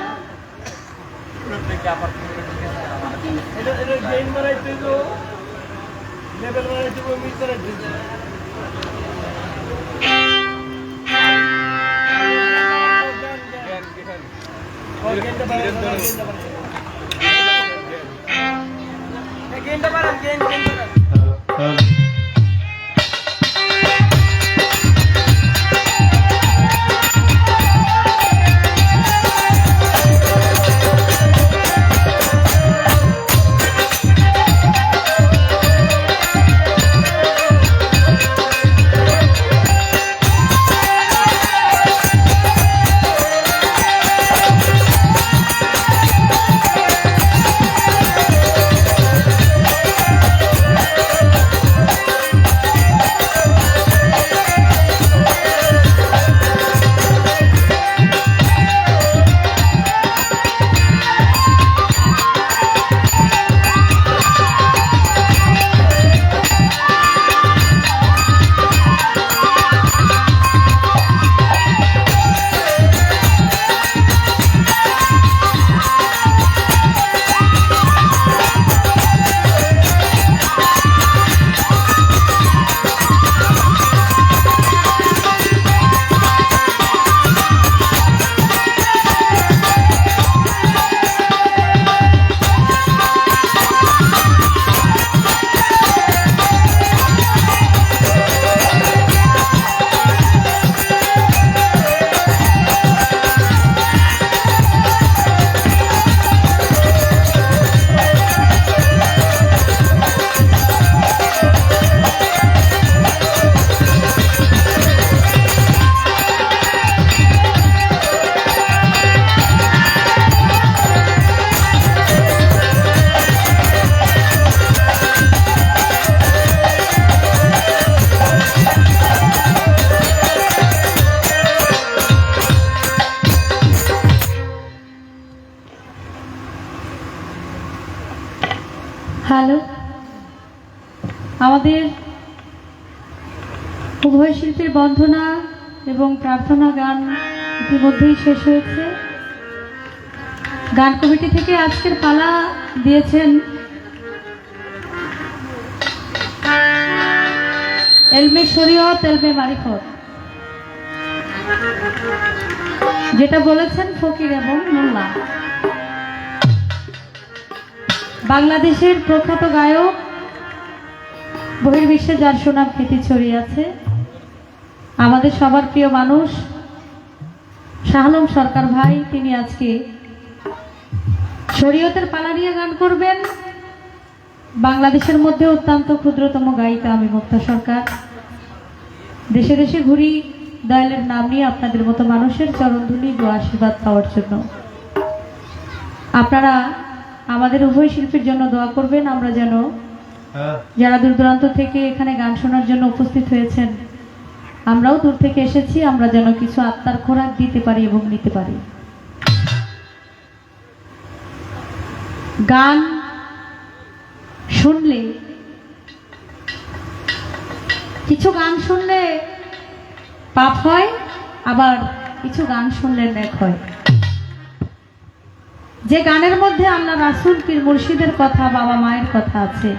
S2: হ্যালো
S1: হ্যালো, আমাদের উভয় শিল্পীর বন্দনা এবং প্রার্থনা গান ইতিমধ্যেই শেষ হয়েছে। গান কমিটি থেকে আজকের পালা দিয়েছেন এলমে শরীয়ত এলমে মারিফত, যেটা বলেছেন ফকির এবং মোল্লা। বাংলাদেশের প্রখ্যাত গায়ক, বহির্বিশ্বে যার সুনাম খ্যাতি ছড়িয়ে আছে, আমাদের সবার প্রিয় মানুষ শাহ আলম সরকার ভাই, তিনি আজকে শরীয়তের পালা নিয়ে গান করবেন। বাংলাদেশের মধ্যে অত্যন্ত ক্ষুদ্রতম গায়িকা আমি মুক্তা সরকার। দেশে দেশে ঘুরি দয়ালের নাম নিয়ে আপনাদের মতো মানুষের চরণধুলি ও আশীর্বাদ পাওয়ার জন্য। আপনারা আমাদের উভয় শিল্পীর জন্য দোয়া করবেন, আমরা যেন যারা দূর দূরান্ত থেকে এখানে গান শোনার জন্য উপস্থিত হয়েছেন, আমরাও দূর থেকে এসেছি, আমরা যেন কিছু আত্মার খোরাক দিতে পারি এবং নিতে পারি। গান শুনলে, কিছু গান শুনলে পাপ হয়, আবার কিছু গান শুনলে নেক হয়। যে গানের মধ্যে আল্লাহ রাসূল পীর মুর্শিদের কথা, বাবা মায়ের কথা আছে,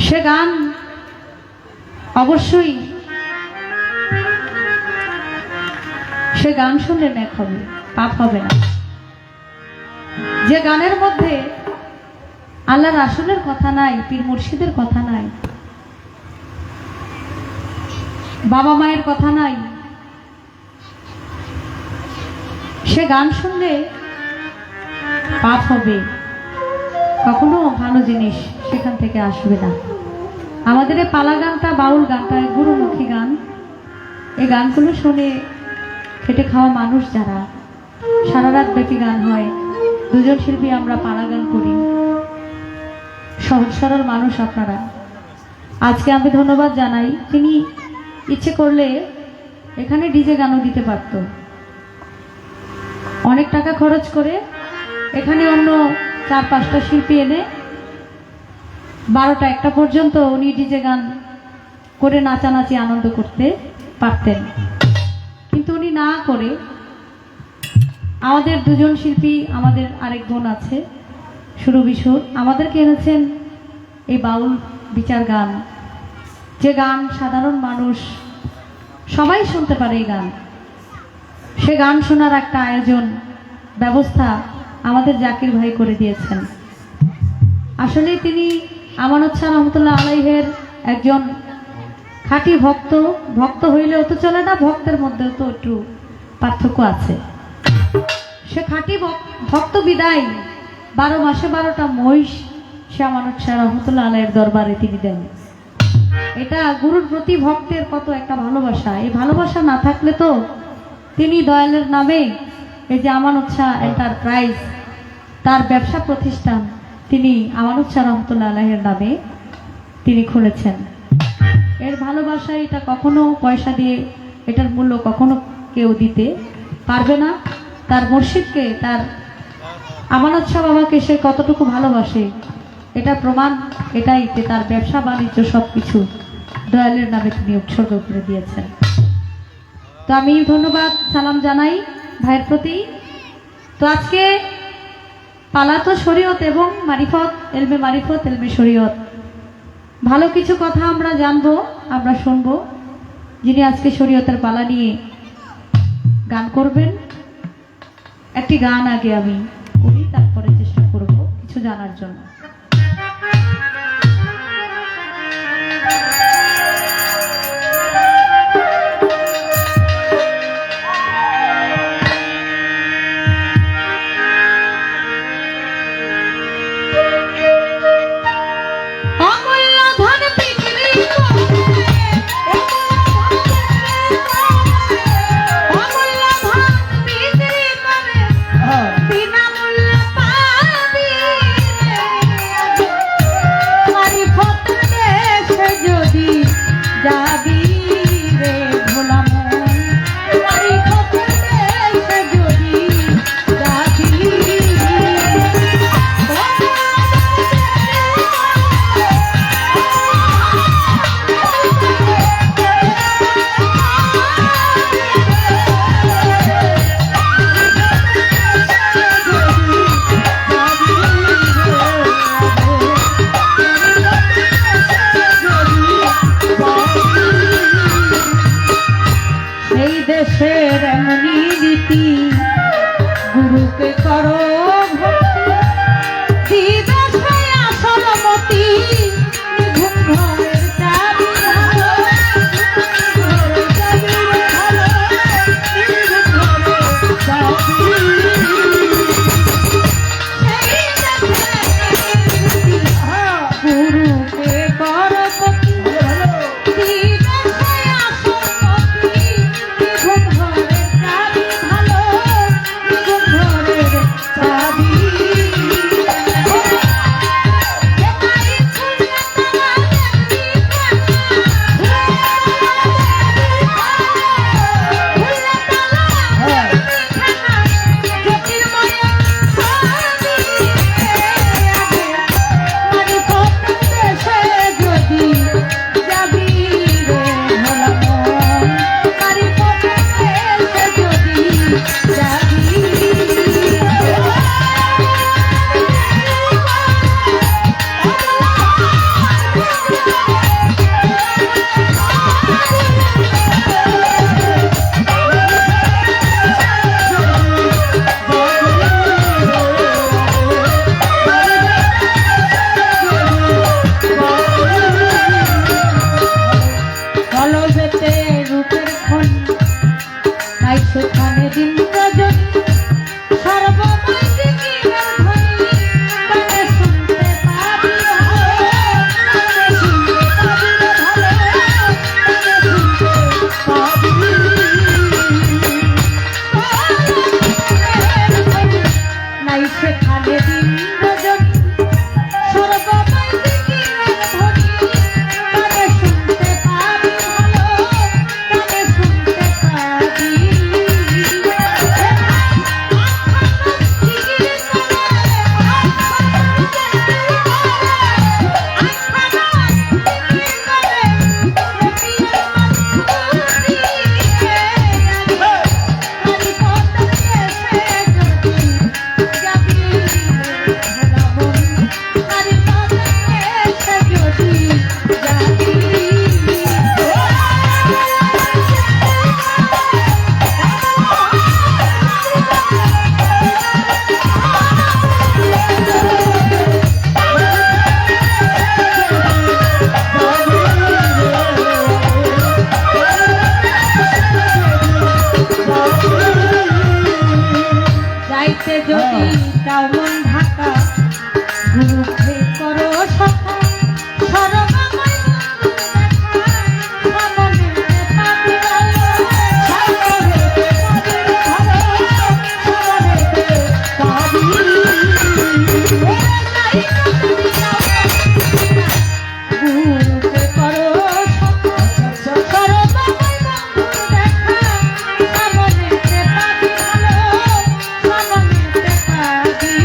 S1: সে গান অবশ্যই সে গান শুনলে নেক হবে, পাপ হবে না। যে গানের মধ্যে আল্লাহ রাসূলের কথা নাই, পীর মুর্শিদের কথা নাই, বাবা মায়ের কথা নাই, সে গান শুনলে পাপ হবে, কখনো ভালো জিনিস সেখান থেকে আসবে না। আমাদের এই পালা গানটা, বাউল গানটা গুরুমুখী গান। এই গানগুলো শুনে খেটে খাওয়া মানুষ যারা, সারা রাত ব্যাপী গান হয়, দুজন শিল্পী আমরা পাড়া গান করি, সহজ সরল মানুষ আপনারা। আজকে আমি ধন্যবাদ জানাই, তিনি ইচ্ছে করলে এখানে ডিজে গানও দিতে পারত, অনেক টাকা খরচ করে এখানে অন্য 4-5টা শিল্পী এনে 12টা 1টা পর্যন্ত উনি ডিজে গান করে নাচানাচি আনন্দ করতে পারতেন, কিন্তু উনি না করে আমাদের দুজন শিল্পী, আমাদের আরেক বোন আছে সুরভি সুর, আমাদেরকে এনেছেন এই বাউল বিচার গান, যে গান সাধারণ মানুষ সবাই শুনতে পারে। এই গান, সে গান শোনার একটা আয়োজন ব্যবস্থা আমাদের জাকির ভাই করে দিয়েছেন। আসলে তিনি আমানত শাহ রহমতুল্লাহ আলাইহের একজন খাঁটি ভক্ত। ভক্ত হইলেও তো চলে না, ভক্তের মধ্যেও তো একটু পার্থক্য আছে। সে খাঁটি ভক্ত বিদায় 12 মাসে 12টা মহিষ সে আমানত শাহ রহমতুল্লাহ আলাইহের দরবারে তিনি দেন। এটা গুরুর প্রতি ভক্তের কত একটা ভালোবাসা। এই ভালোবাসা না থাকলে তো তিনি দয়ালের নামে এই যে আমানত শাহ এন্টারপ্রাইজ, তার ব্যবসা প্রতিষ্ঠান তিনি আমানত শাহ রহমতুল্লাহ আলাইহের নামে তিনি খুলেছেন। এর ভালোবাসা এটা কখনো পয়সা দিয়ে এটার মূল্য কখনো কেউ দিতে পারবে না। তার মুর্শিদকে, তার আমানত শাহ বাবাকে সে কতটুকু ভালোবাসে এটা প্রমাণ এটাই যে তার ব্যবসা বাণিজ্য সবকিছু দয়ালের নামে তিনি উৎসর্গ করে দিয়েছেন। তো আমি ধন্যবাদ সালাম জানাই ভাইয়ের প্রতি। তো আজকে পালা তো শরীয়ত এবং মারিফত, এলমে মারিফত, এলমে শরীয়ত, ভালো কিছু কথা আমরা জানবো, আমরা শুনবো। যিনি আজকে শরীয়তের পালা নিয়ে গান করবেন, একটি গান আগে আমি করি, তারপরে চেষ্টা করব কিছু জানার জন্য। দেশের এমনি রীতি, গুরুকে করো ভক্তি, দিবসে আসল মতি, নিঝুম ঘরের চাবি ভালো, গুরুকে করো ভক্তি, দিবসে আসল মতি, ঘরের চাবি ভালো, ঘরের চাবি সেখানে দিন রজনী সর্বময় জিকিরের ধ্বনি কানে শুনতে পাবি ভালো কানে শুনতে পাবি যাইতে যদি তেমন ঢাকা গুরুকে করো সখা সর্বময় সামনেতে পাবি ভালো সামনেতে পাবি ভালো সামনেতে পাবি গুরুকে করো সখা সর্বময় দেখা সামনেতে পাবি ভালো সামনেতে পাবি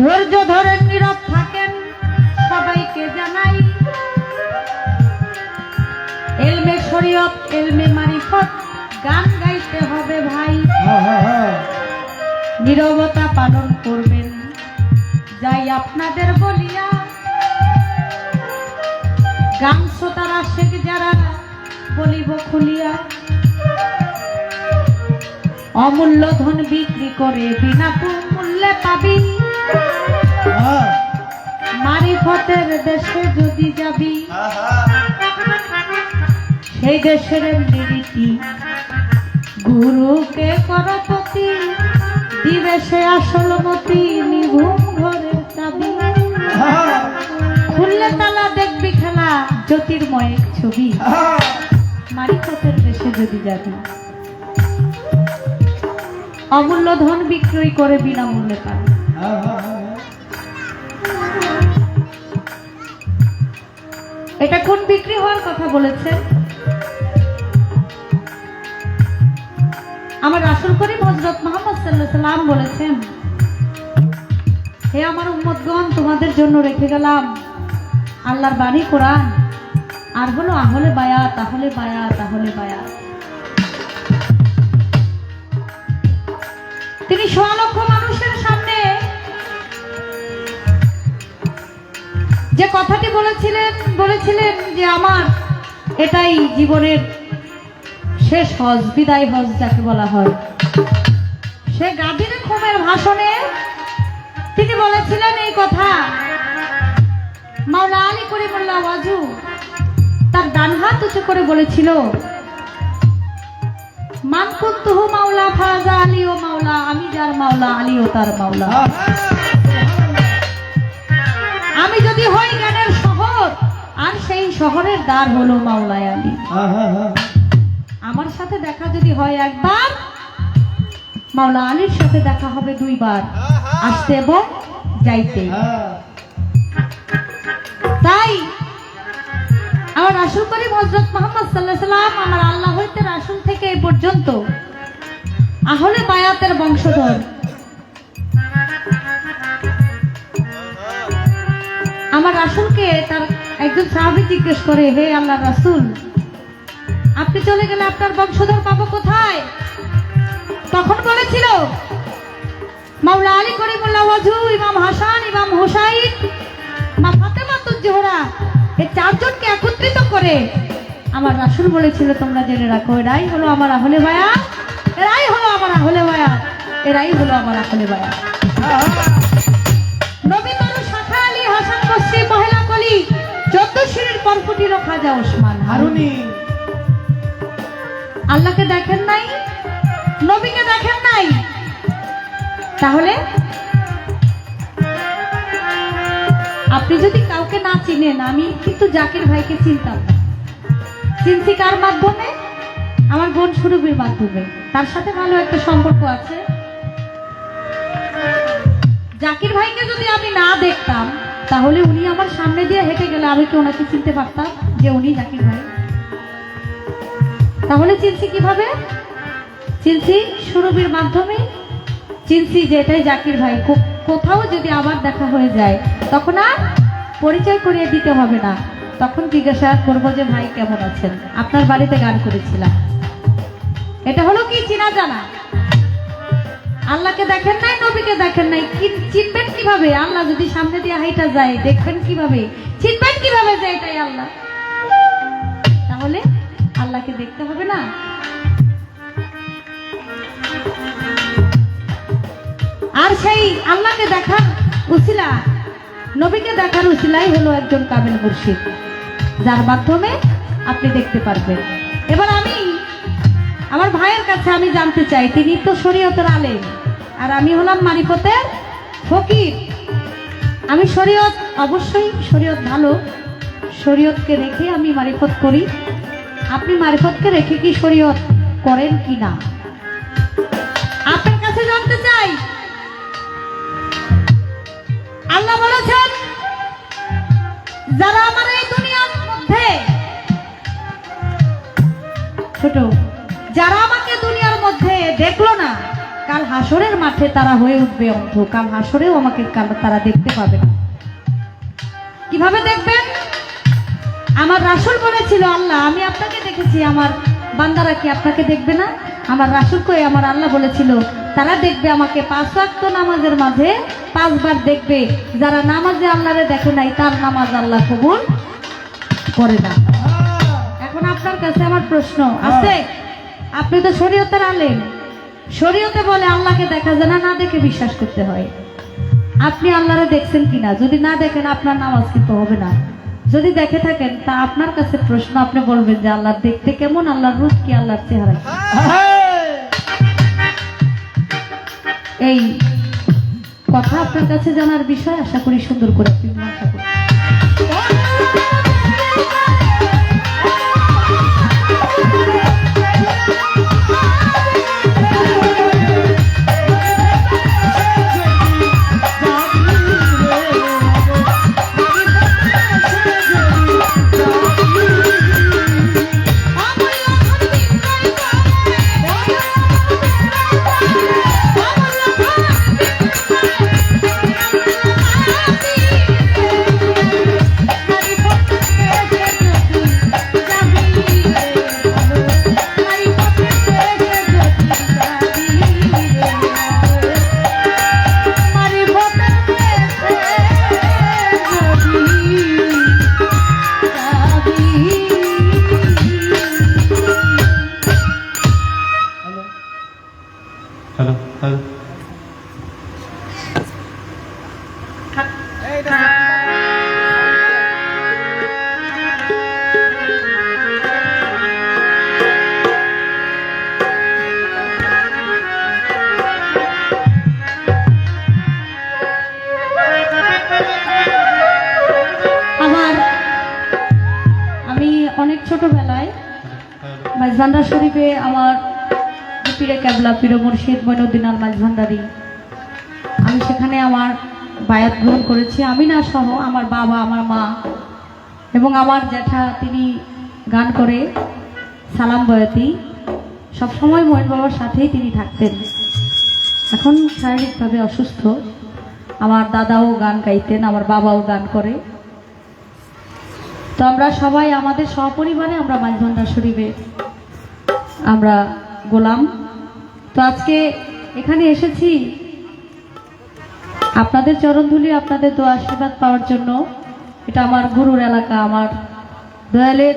S1: ধৈর্য ধরে নীরব থাকেন সবাইকে জানাই এলমে শরীয়ত এলমে মারিফত গান গাইতে হবে ভাই নীরবতা পালন করবেন যাই আপনাদের বলিয়া গান শ্রোতারা শেখ যারা বলিব খুলিয়া অমূল্য ধন বিক্রি করে বিনা মূল্যে পাবি মারিফতের দেশে যদি যাবি সেই দেশের রীতি গুরুকে করপতি দিবে সে আসল মতি নিভুম ঘরের চাবি খুললে তালা দেখবি খেলা জ্যোতির্ময়ের ছবি মারিফতের দেশে যদি যাবি অমূল্য ধন বিক্রয় করে বিনামূল্যে পাবি এটা কোন বিক্রি হওয়ার কথা বলেছেন আমার রাসূল করিম হযরত মুহাম্মদ সাল্লাল্লাহু আলাইহি সাল্লাম বলেছেন হে আমার উম্মতগণ তোমাদের জন্য রেখে গেলাম আল্লাহর বাণী কোরআন আর হলো আহলে বায়াত আহলে বায়াত আহলে বায়াত তিনি 1.5 লক্ষ মানুষের সামনে যে কথাটি বলেছিলেন যে আমার এটাই জীবনের শেষ হজ বিদায় হজ যাকে বলা হয় সে গাদিরে খুমের ভাষণে তিনি বলেছিলেন এই কথা মাওলা আলী করিমুল্লাহ ওয়াজু তার ডান হাত উঁচু করে বলেছিল মান কুনতুহু মাওলা ফাজা আলী ও মাওলা আমি যার মাওলা আলী ও তার মাওলা আমি যদি হই জ্ঞানের শহর আর সেই শহরের দ্বার হলো মাওলা আলী আমার সাথে দেখা যদি হয় একবার মাওলা আলীর সাথে দেখা হবে 2 বার আসতে এবং যাইতে তাই আমার রাসূল করিম হযরত মুহাম্মদ সাল্লাল্লাহু আলাইহি সাল্লাম আমার আল্লাহ হইতে রাসূল থেকে এই পর্যন্ত আহলে বায়াতের বংশধর আমার রাসূলকে তার একজন সাহাবী জিজ্ঞেস করে হে আল্লাহর রাসূল আপনি চলে গেলে আপনার বংশধর পাবো কোথায় তখন বলেছিল মাওলা আলী করিমুল্লাহ ওয়াজু, ইমাম হাসান, ইমাম হুসাইন, মা ফাতেমাতুজ জোহরা, এই চারজনকে একত্রিত করে আমার রাসূল বলেছিল তোমরা জেনে রাখো এরাই হলো আমার আহলে বায়াত, এরাই হলো আমার আহলে বায়াত, এরাই হলো আমার আহলে বায়াত। নবী তরু শাখা আলী, হাসান বসরি, মহিলা কলি, 14 সিঁড়ির পরপটির খাজা ওসমান হারুনি। আল্লাহকে দেখেন নাই, নবীকে দেখেন নাই, তাহলে আপনি যদি কাউকে না চিনেন, আমি কিন্তু জাকির ভাইকে চিনতাম না, চিনছি কার মাধ্যমে? আমার বোন সুরভির মাধ্যমে। তার সাথে ভালো একটা সম্পর্ক আছে। জাকির ভাইকে যদি আমি না দেখতাম, তাহলে উনি আমার সামনে দিয়ে হেঁটে গেলে আমি কি ওনাকে চিনতে পারতাম যে উনি জাকির ভাই? তাহলে চিনছি কিভাবে? চিনছি সুরভির মাধ্যমে, চিনছি যে এটাই জাকির ভাই। কোথাও যদি আবার দেখা হয়ে যায়, তখন আর পরিচয় করিয়ে দিতে হবে না, তখন জিজ্ঞাসা করবো যে ভাই কেমন আছেন, আপনার বাড়িতে গান করেছিলাম। এটা হলো কি চিনা জানা। আল্লাহকে দেখেন নাই, নবীকে দেখেন নাই, চিনবেন কিভাবে? আল্লাহ যদি সামনে দিয়ে হাইটা যায়, দেখবেন কিভাবে? চিনবেন কিভাবে যে এটাই আল্লাহ? তাহলে আল্লাহকে দেখতে হবে না? আর সেই আল্লাহকে দেখার উসিলা, নবীকে দেখার উসিলাই হলো একজন কামেল মুর্শিদ, যার মাধ্যমে আপনি দেখতে পারবেন। এবার আমি আমার ভাইয়ের কাছে আমি জানতে চাই, তিনি তো শরীয়তের আলেম আর আমি হলাম মারিফতের ফকির। আমি শরীয়ত, অবশ্যই শরীয়ত ভালো, শরীয়তকে রেখে আমি মারিফত করি। আপনি মারিফতকে রেখে কি শরীয়ত করেন কি না? আপনার কাছে জানতে চাই। আল্লাহ বলেছেন, যারা আমার এই দুনিয়ার মধ্যে ছোট, যারা আমাকে দুনিয়ার মধ্যে দেখলো না, কাল হাসরের মাঠে তারা হয়ে উঠবে অন্ধ। কাল হাসরেও আমাকে তারা দেখতে পাবে না। কিভাবে দেখবেন? আমার রাসূল বলেছিল, আল্লাহ আমি আপনাকে দেখেছি, আমার বান্দারা কি আপনাকে দেখবে না? আমার রাসূলকে আমার আল্লাহ বলেছিল, তারা দেখবে আমাকে 5 ওয়াক্ত নামাজের মাঝে 5 বার দেখবে। যারা নামাজে আল্লাহরে দেখে নাই, তার নামাজ আল্লাহ কবুল করে না। এখন আপনার কাছে আমার প্রশ্ন আছে, আপনি তো শরীয়তের আলেম, শরীয়তে বলে আল্লাহকে দেখা যায় না, না দেখে বিশ্বাস করতে হয়। আপনি আল্লাহরে দেখছেন কিনা? যদি না দেখেন, আপনার নামাজ কিন্তু হবে না। যদি দেখে থাকেন, তা আপনার কাছে প্রশ্ন, আপনি বলবেন যে আল্লাহ দেখতে কেমন, আল্লাহর রূপ কি, আল্লাহর চেহারা কি? এই কথা আপনার কাছে জানার বিষয়, আশা করি সুন্দর করে আপনি মীমাংসা করবেন।
S2: হ্যালো হ্যালো
S1: আমি অনেক ছোটবেলায় মাইজভান্ডার শরীফে আমার পীরে কেবলা পীর মুর্শিদ মঈনুদ্দিন আল মাইজভান্ডারী, আমি সেখানে আমার বায়াত গ্রহণ করেছি। আমি না সহ আমার বাবা, আমার মা এবং আমার জ্যাঠা, তিনি গান করে সালাম বয়াতি, সবসময় মঈন বাবার সাথেই তিনি থাকতেন। এখন শারীরিকভাবে অসুস্থ। আমার দাদাও গান গাইতেন, আমার বাবাও গান করে। তো আমরা সবাই আমাদের সপরিবারে আমরা মাইজভান্ডার শরীফে আমরা গোলাম। তো আজকে এখানে এসেছি আপনাদের চরণধুলি, আপনাদের দোয়া আশীর্বাদ পাওয়ার জন্য। এটা আমার গুরুর এলাকা, আমার দয়ালের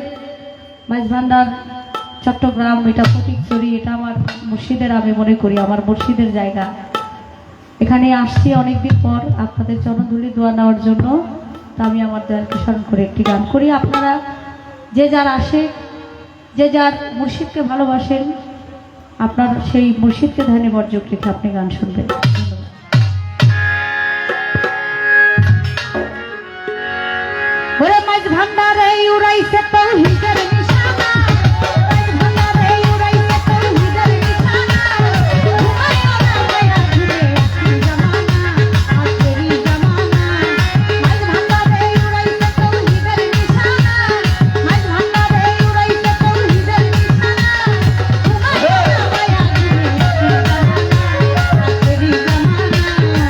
S1: মাঝভান্ডার চট্টগ্রাম, এটা ফটিকছড়ি, এটা আমার মুর্শিদের, আমি মনে করি আমার মুর্শিদের জায়গা। এখানে আসছি অনেকদিন পর আপনাদের চরণধুলি দোয়া নেওয়ার জন্য। তা আমি আমার দয়ালকে স্মরণ করে একটি গান করি। আপনারা যে যার আসে, যে যার মুর্শিদকে ভালোবাসেন, আপনার সেই মুর্শিদকে ধ্যানে বর্জক রেখে আপনি গান শুনবেন। ওরে মাঝ ভান্ডারে উড়াইছে তৌহিদের নিশানা, মাঝ ভান্ডারে উড়াইছে তৌহিদের নিশানা, ঘুমাইও না মায়া ঘুরে আখেরি জামানা, আখেরি জামানা। মাঝ ভান্ডারে উড়াইছে তৌহিদের নিশানা, মাঝ ভান্ডারে উড়াইছে তৌহিদের নিশানা, ঘুমাইও না মায়া ঘুরে আখেরি জামানা, আখেরি জামানা।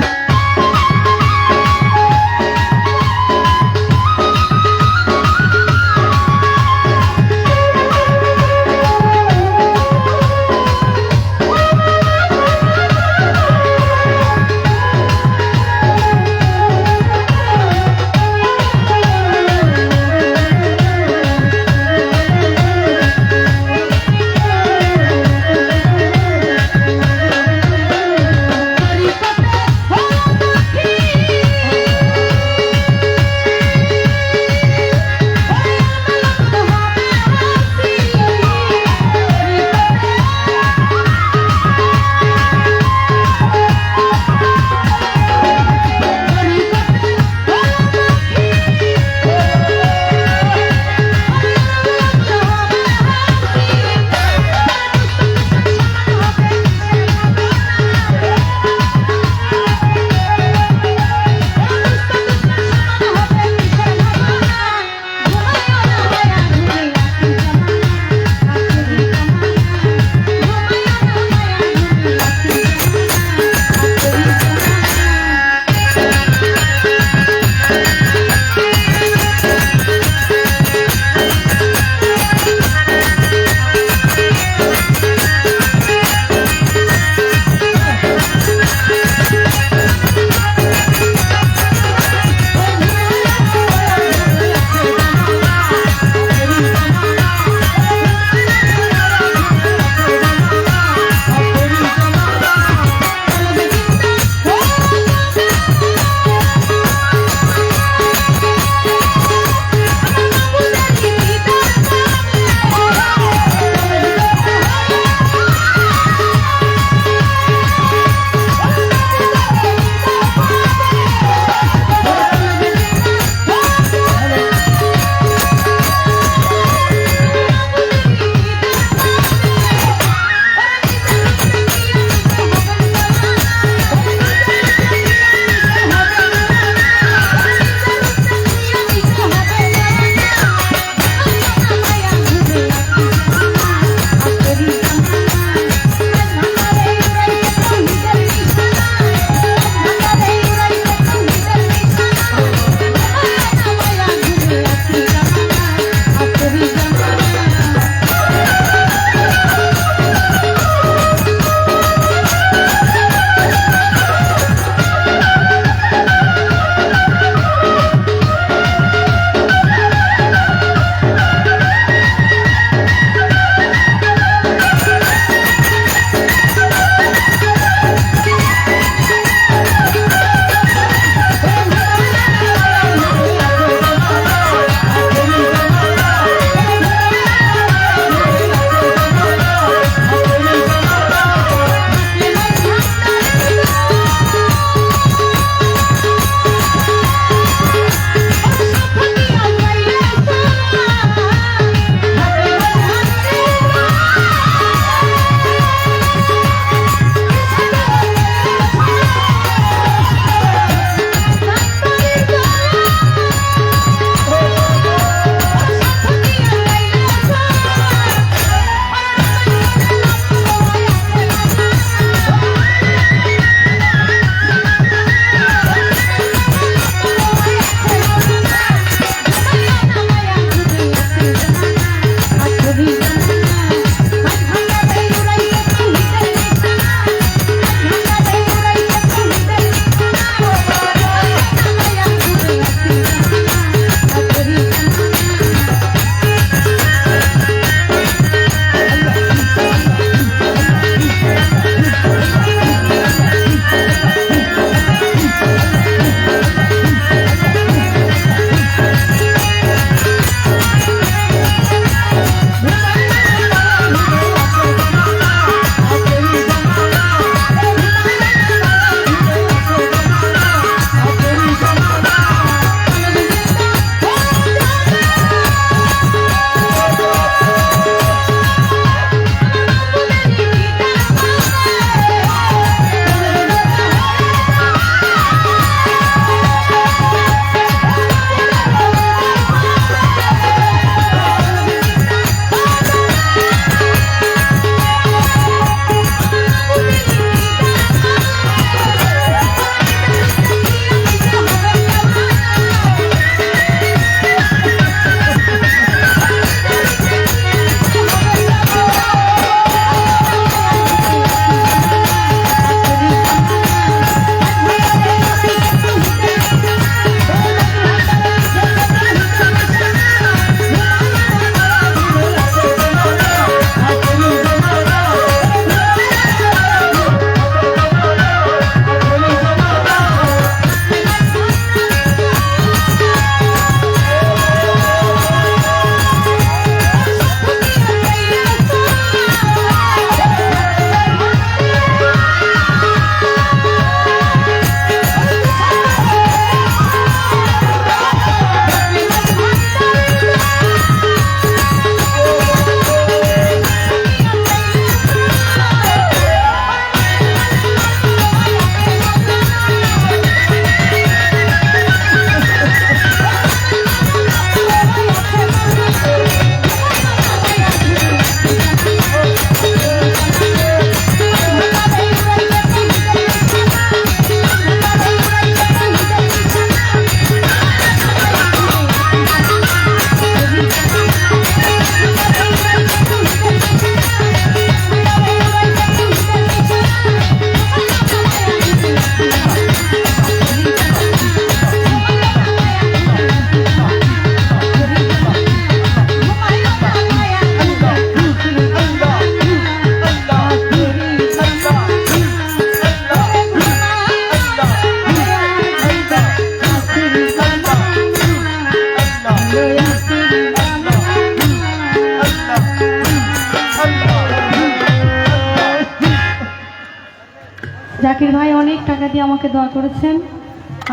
S1: অনেক টাকা দিয়ে আমাকে দোয়া করেছেন,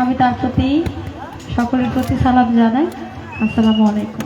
S1: আমি তার প্রতি সকলের প্রতি সালাম জানাই। আসসালামু আলাইকুম।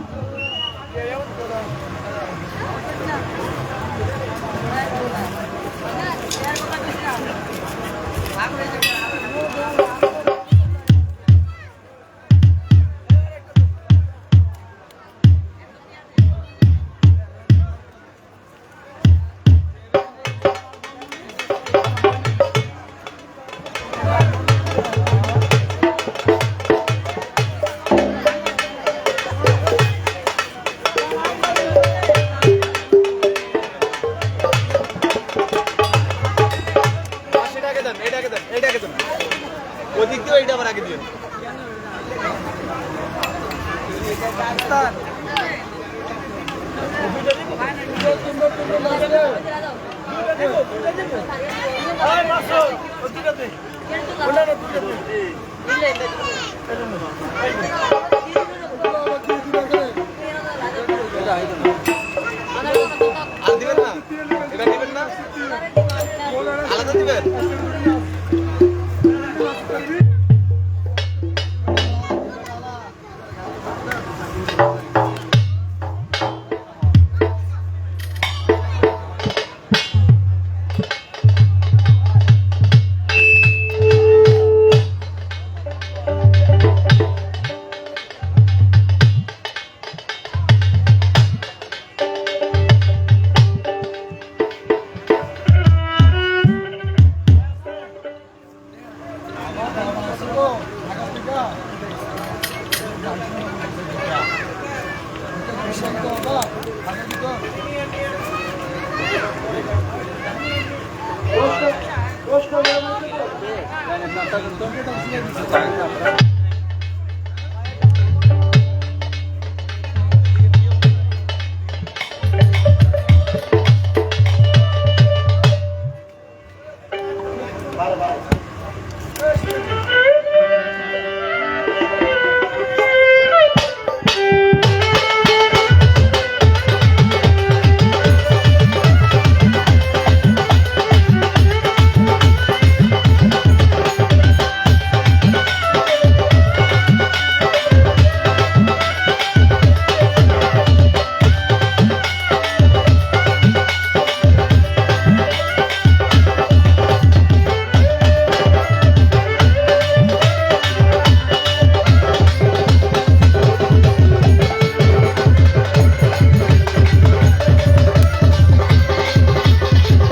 S2: ওদিক দিয়ে এইটা আবার আগে দিন। আর দিবেন না, এটা দিবেন না, আলাদা দিবেন।
S3: কষ্ট